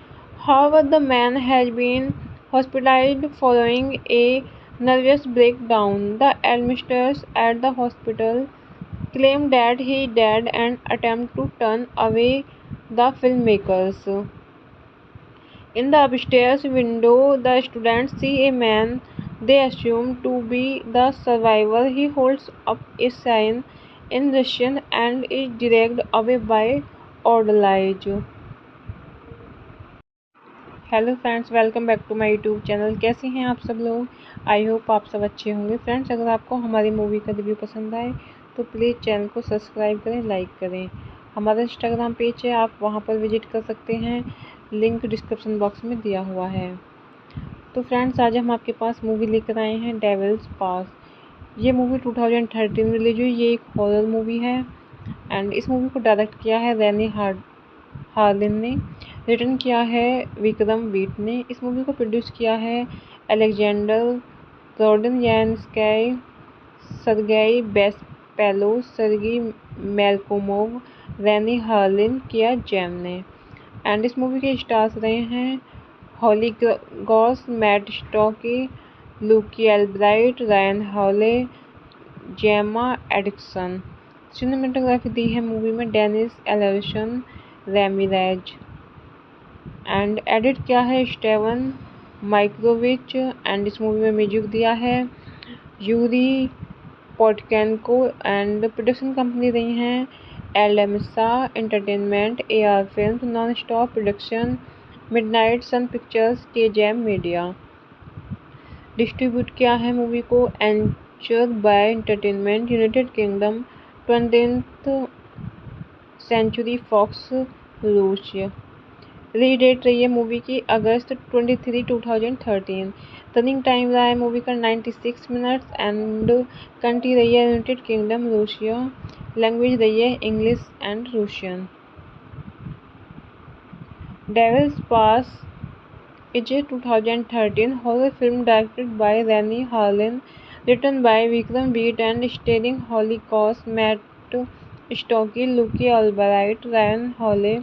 [SPEAKER 1] However, the man has been hospitalized following a nervous breakdown. The administrators at the hospital claimed that he died and attempted to turn away the filmmakers. In the upstairs window, the students see a man they assume to be the survivor. He holds up a sign in Russian and is dragged away by orderlies. Hello friends, welcome back to my YouTube channel. कैसे हैं आप सब लोग? I hope आप सब अच्छे होंगे। Friends, अगर आपको हमारी मूवी का रिव्यू पसंद आए तो प्लीज़ चैनल को सब्सक्राइब करें, लाइक करें। हमारा इंस्टाग्राम पेज है, आप वहां पर विजिट कर सकते हैं, लिंक डिस्क्रिप्शन बॉक्स में दिया हुआ है। तो फ्रेंड्स, आज हम आपके पास मूवी लेकर आए हैं डेविल्स पास। ये मूवी 2013 में रिलीज हुई। ये एक हॉरर मूवी है एंड इस मूवी को डायरेक्ट किया है रैनी हार्लिन ने, रिटर्न किया है विक्रम वीट ने। इस मूवी को प्रोड्यूस किया है Alexander Rodnyansky, Sergei Bespalov, Sergei Malkomov, Rennie Harlin, किया जैम ने। एंड इस मूवी के स्टार्स रहे हैं Holly Goss, Matt Stokoe, Luke Albright, Ryan Hawley, Gemma Atkinson. Cinematography दी है मूवी में Dennis Alarcon Ramirez. And edit किया है स्टेवन माइक्रोविच। एंड इस मूवी में म्यूजिक दिया है Yuri Poteyenko. And production company रही हैं एलएमसा entertainment, AR films, non stop production, midnight sun pictures, के जैम मीडिया। डिस्ट्रीब्यूट किया है मूवी को Anchor Bay Entertainment, United Kingdom, 20th century Fox, रूस। रिलीज डेट रही है मूवी की अगस्त 23, 2013। रनिंग टाइम रहा है मूवी का 96 मिनट्स। एंड कंट्री रही है यूनाइटेड किंगडम, रूसिया। लैंग्वेज रही है English and Russian. Devil's Pass is a 2013 horror film directed by Rennie Harlin, written by Vikram Beat and starring Holly Cox, Matt Stocky, Lucy Albright, Ryan Hawley,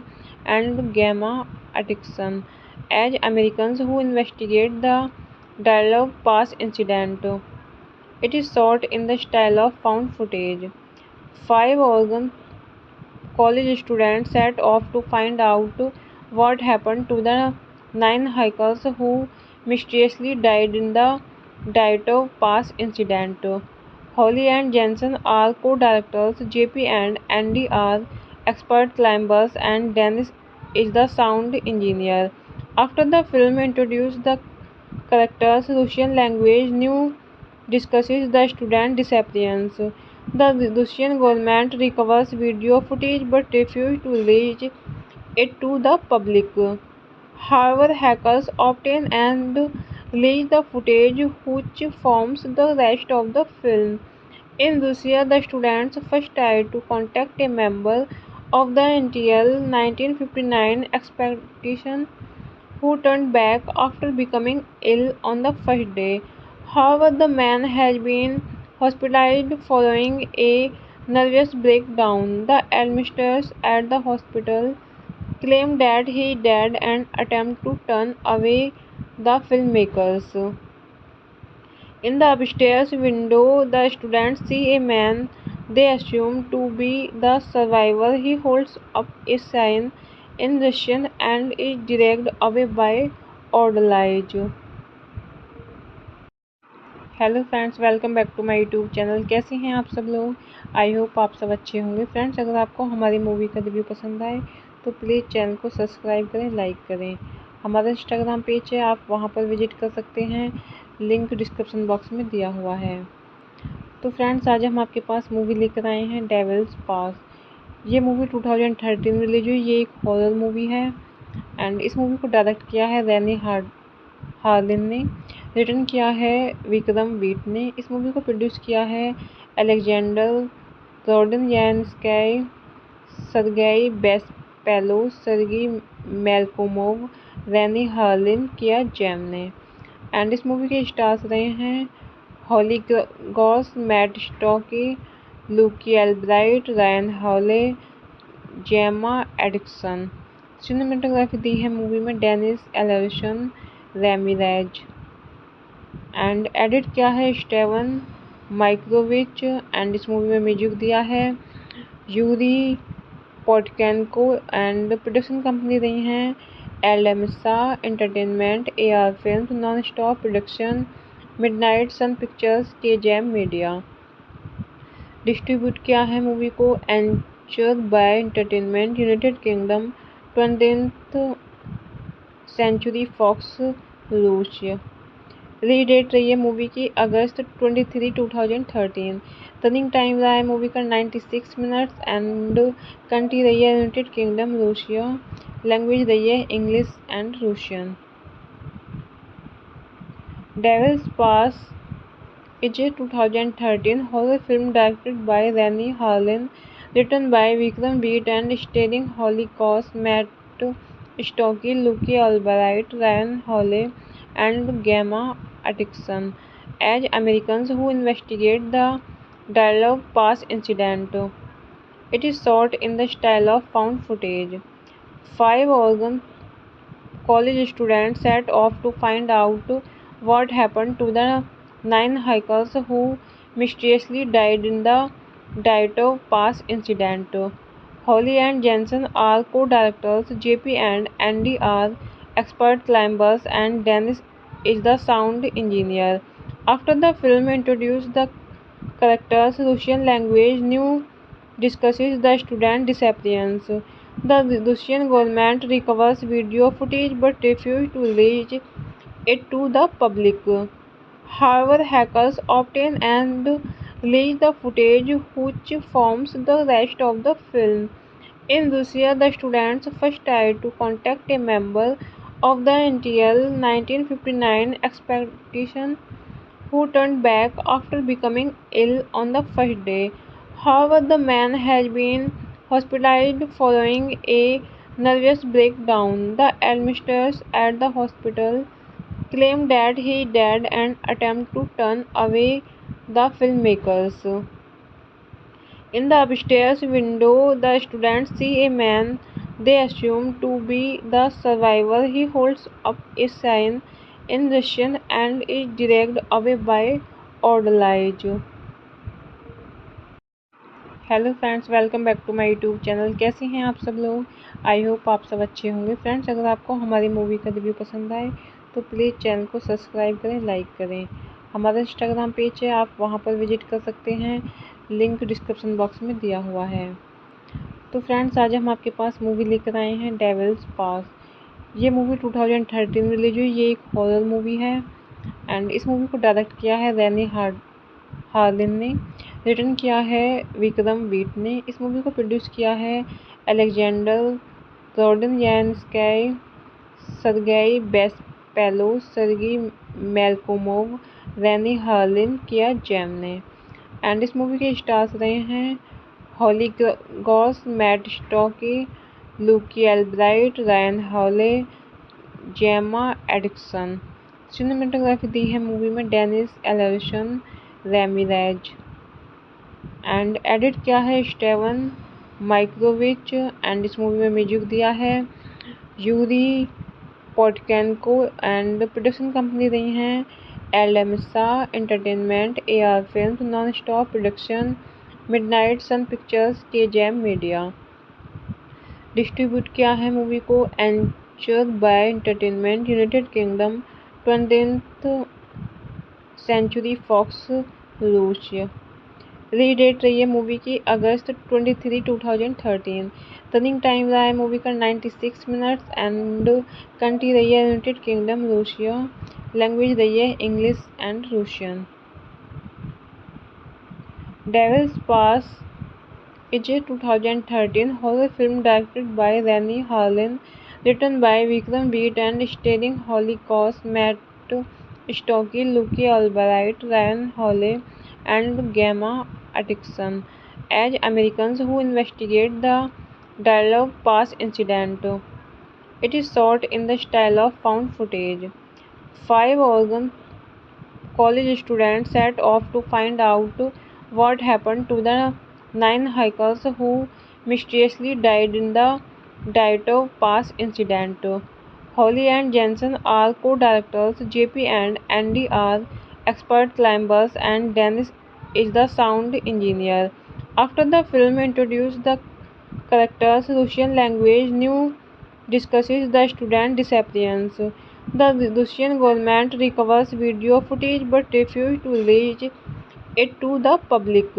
[SPEAKER 1] and Gemma Atkinson as Americans who investigate the Dialogue Pass incident. It is shot in the style of found footage. 5 Oregon college students set off to find out what happened to the 9 hikers who mysteriously died in the Diatov Pass incident. Holly and Jensen are co-directors, JP and Andy are expert climbers, and Dennis is the sound engineer. After the film introduces the characters' Russian language, new discusses the student disappearance. The Russian government recovers video footage but refuses to release it to the public. However, hackers obtain and release the footage which forms the rest of the film. In Russia, the students first tried to contact a member of the NTL 1959 expedition who turned back after becoming ill on the first day. However, the man has been hospitalized following a nervous breakdown. The administrators at the hospital claim that he died and attempt to turn away the filmmakers. In the upstairs window, the students see a man they assume to be the survivor. He holds up a sign in Russian and is dragged away by orderlies. Hello friends, welcome back to my YouTube channel. कैसे हैं आप सब लोग? I hope आप सब अच्छे होंगे। Friends, अगर आपको हमारी मूवी का रिव्यू पसंद आए तो प्लीज़ चैनल को सब्सक्राइब करें, लाइक करें। हमारा इंस्टाग्राम पेज है, आप वहां पर विजिट कर सकते हैं, लिंक डिस्क्रिप्शन बॉक्स में दिया हुआ है। तो फ्रेंड्स, आज हम आपके पास मूवी लेकर आए हैं डेविल्स पास। ये मूवी 2013 में रिलीज हुई। ये एक हॉरर मूवी है एंड इस मूवी को डायरेक्ट किया है रेनी हार्लिन ने, रिटर्न किया है विक्रम बीट ने। इस मूवी को प्रोड्यूस किया है Alexander Rodnyansky, Sergei Bespalov, Sergei Melkumov, Renny Harlin, किया जैम ने। एंड इस मूवी के स्टार्स रहे हैं Holly Goss, Matt Stokoe, Luke Albright, Ryan Hawley, Gemma Atkinson. Cinematography दी है मूवी में Dennis Alarcon Ramirez. And edit किया है स्टेवन माइक्रोविच। एंड इस मूवी में म्यूजिक दिया है Yuri Poteyenko. And production company रही हैं एलएमसा entertainment, AR films, non stop production, midnight sun pictures, के जैम मीडिया। डिस्ट्रीब्यूट किया है मूवी को Anchor Bay Entertainment, United Kingdom, 20th century Fox, रूस। रिलीज डेट रही है मूवी की अगस्त 23, 2013। रनिंग टाइम रहा है मूवी का 96 मिनट्स। एंड कंट्री रही है यूनाइटेड किंगडम, रूसिया। लैंग्वेज रही है English and Russian. Devil's Pass is a 2013 horror film directed by Rennie Harlin, written by Vikram Beat and starring Holly Cox, Matt Stocky, Lucy Albright, Ryan Hawley, and Gemma Atkinson as Americans who investigate the dialogue pass incident. It is shot in the style of found footage. Five Oregon college students set off to find out what happened to the 9 hikers who mysteriously died in the Diato Pass incident. Holly and Jensen are co-directors, JP and Andy are expert climbers, and Dennis is the sound engineer. After the film introduced the characters' Russian language, new discusses the student disappearance. The Russian government recovers video footage but refuses to release it to the public. However, hackers obtain and release the footage which forms the rest of the film. In Russia, the students first tried to contact a member of the NTL 1959 expedition who turned back after becoming ill on the first day. However, the man has been hospitalized following a nervous breakdown. The administrators at the hospital claim that he died and attempt to turn away the filmmakers. In the upstairs window, the students see a man they assume to be the survivor. He holds up a sign in Russian and is dragged away by orderlies. Hello friends, welcome back to my YouTube channel. कैसे हैं आप सब लोग। I hope आप सब अच्छे होंगे। Friends, अगर आपको हमारी मूवी का रिव्यू पसंद आए तो प्लीज़ चैनल को सब्सक्राइब करें, लाइक करें। हमारा इंस्टाग्राम पेज है, आप वहां पर विजिट कर सकते हैं, लिंक डिस्क्रिप्शन बॉक्स में दिया हुआ है। तो फ्रेंड्स, आज हम आपके पास मूवी लेकर आए हैं डेविल्स पास। ये मूवी 2013 में रिलीज हुई। ये एक हॉरर मूवी है एंड इस मूवी को डायरेक्ट किया है रैनी हार्लिन ने, रिटर्न किया है विक्रम वीट ने। इस मूवी को प्रोड्यूस किया है Alexander Rodnyansky, Sergei Bespalov, सर्गी Melkumov, Renny Harlin, किया जैम ने। एंड इस मूवी के स्टार्स रहे हैं Holly Goss, Matt Stokoe, Luke Albright, Ryan Hawley, Gemma Atkinson. Cinematography दी है मूवी में Dennis Alarcon Ramirez and edit किया है स्टेवन माइक्रोविच। एंड इस मूवी में म्यूजिक दिया है Yuri Poteyenko and production company रही हैं एलएमसा entertainment, AR films, non stop production, midnight sun pictures, के जैम मीडिया। डिस्ट्रीब्यूट किया है मूवी को Anchor Bay Entertainment, United Kingdom, 20th century Fox, रूस। रिलीज डेट रही है मूवी की अगस्त 23, 2013। रनिंग टाइम रहा है मूवी का 96 मिनट्स एंड कंट्री रही है यूनाइटेड किंगडम, रूसिया। लैंग्वेज रही है English and Russian. Devil's Pass is a 2013 horror film directed by Rennie Harlin, written by Vikram Beat and starring Holly Cox, Matt Stokke, Luke Albright, Ryan Hawley, and Gemma Atkinson as Americans who investigate the dialogue pass incident. It is shot in the style of found footage. Five Oregon college students set off to find out what happened to the 9 hikers who mysteriously died in the Diato Pass incident. Holly and Jensen are co-directors, JP and Andy are expert climbers, and Dennis is the sound engineer. After the film introduced the characters' Russian language, new discusses the student disappearance. The Russian government recovers video footage but refuses to release it to the public.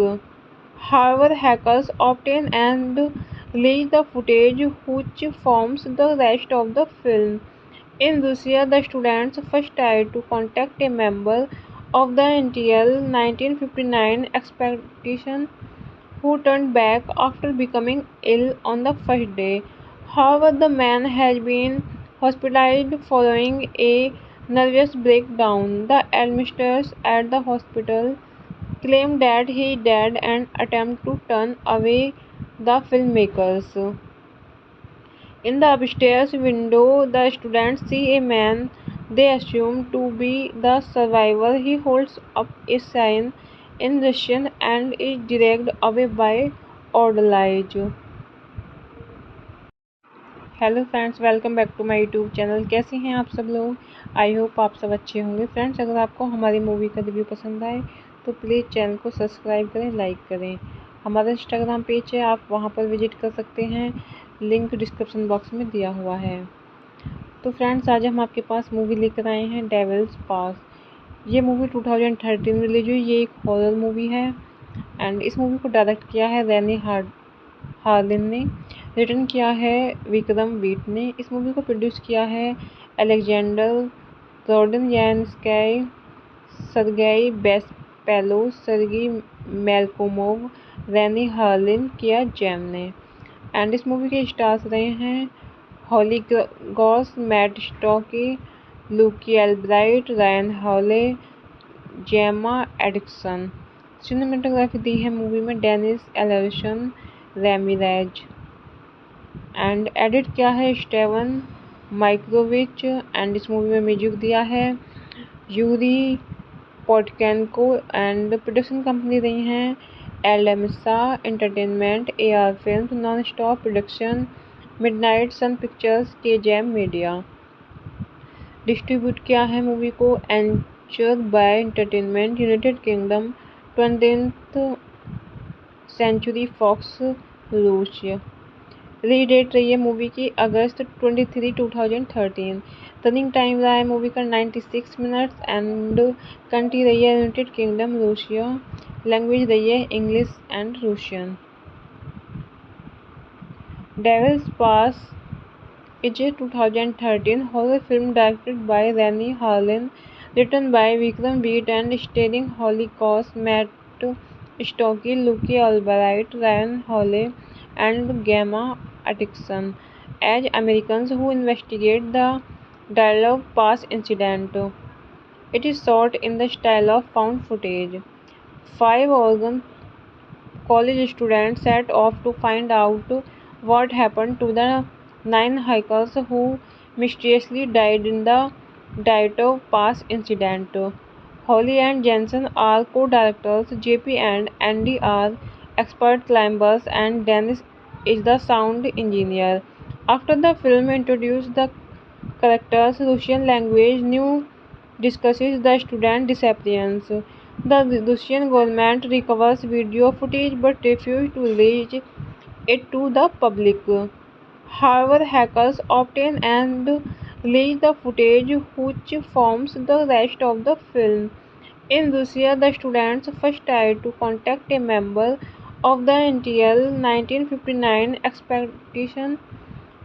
[SPEAKER 1] However, hackers obtain and release the footage which forms the rest of the film. In Russia, the students first tried to contact a member of the NTL 1959 expedition who turned back after becoming ill on the first day. However, the man has been hospitalized following a nervous breakdown. The administrators at the hospital claim that he died and attempt to turn away the filmmakers. In the upstairs window, the students see a man they assume to be the survivor. He holds up a sign in Russian and is directed away by Odolage. Hello friends, welcome back to my YouTube channel. कैसे हैं आप सब लोग? I hope आप सब अच्छे होंगे। Friends, अगर आपको हमारी मूवी का रिव्यू पसंद आए तो प्लीज़ चैनल को सब्सक्राइब करें, लाइक करें। हमारा इंस्टाग्राम पेज है, आप वहां पर विजिट कर सकते हैं, लिंक डिस्क्रिप्शन बॉक्स में दिया हुआ है। तो फ्रेंड्स, आज हम आपके पास मूवी लेकर आए हैं डेविल्स पास। ये मूवी 2013 में रिलीज हुई। ये एक हॉरर मूवी है एंड इस मूवी को डायरेक्ट किया है रैनी हार्लिन ने। रिटर्न किया है विक्रम वीट ने। इस मूवी को प्रोड्यूस किया है Alexander Rodnyansky, Sergei Bespalov, सर्गी Melkumov, Renny Harlin, किया जैम ने। एंड इस मूवी के स्टार्स रहे हैं Holly Goss, Matt Stokoe, Luke Albright, Ryan Hawley, Gemma Atkinson. Cinematography दी है मूवी में Dennis Alarcon Ramirez and edit किया है स्टेवन माइक्रोविच। एंड इस मूवी में म्यूजिक दिया है Yuri Poteyenko and production company रही हैं एलएमसा entertainment, AR films, non stop production, midnight sun pictures, के जैम मीडिया। डिस्ट्रीब्यूट किया है मूवी को Anchor Bay Entertainment, United Kingdom, 20th century Fox, रूस। रिलीज डेट रही है मूवी की अगस्त 23, 2013। रनिंग टाइम रहा है मूवी का 96 मिनट्स एंड कंट्री रही है यूनाइटेड किंगडम, रूसिया। लैंग्वेज रही है English and Russian. Devil's Pass is a 2013 horror film directed by Rennie Harlin, written by Vikram Beat and starring Holly Cox, Matt Stokke, Luke Albright, Ryan Hawley, and Gemma Atkinson as Americans who investigate the Dialogue Pass incident. It is shot in the style of found footage. 5 Oregon college students set off to find out what happened to the 9 hikers who mysteriously died in the Diatov Pass incident. Holly and Jensen are co-directors, JP and Andy are expert climbers, and Dennis is the sound engineer. After the film introduces the characters' Russian language, new discusses the student disappearance. The Russian government recovers video footage but refuses to release it to the public. However, hackers obtain and release the footage which forms the rest of the film. In Russia, the students first tried to contact a member of the Intel 1959 expedition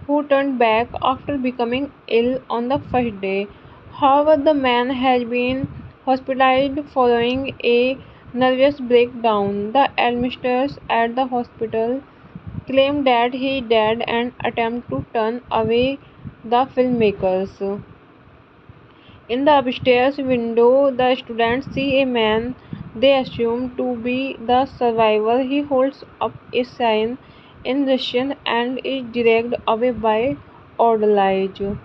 [SPEAKER 1] who turned back after becoming ill on the first day. However, the man has been hospitalized following a nervous breakdown. The administrators at the hospital claim that he died and attempt to turn away the filmmakers. In the upstairs window, the students see a man they assume to be the survivor. He holds up a sign in Russian and is dragged away by Odolage.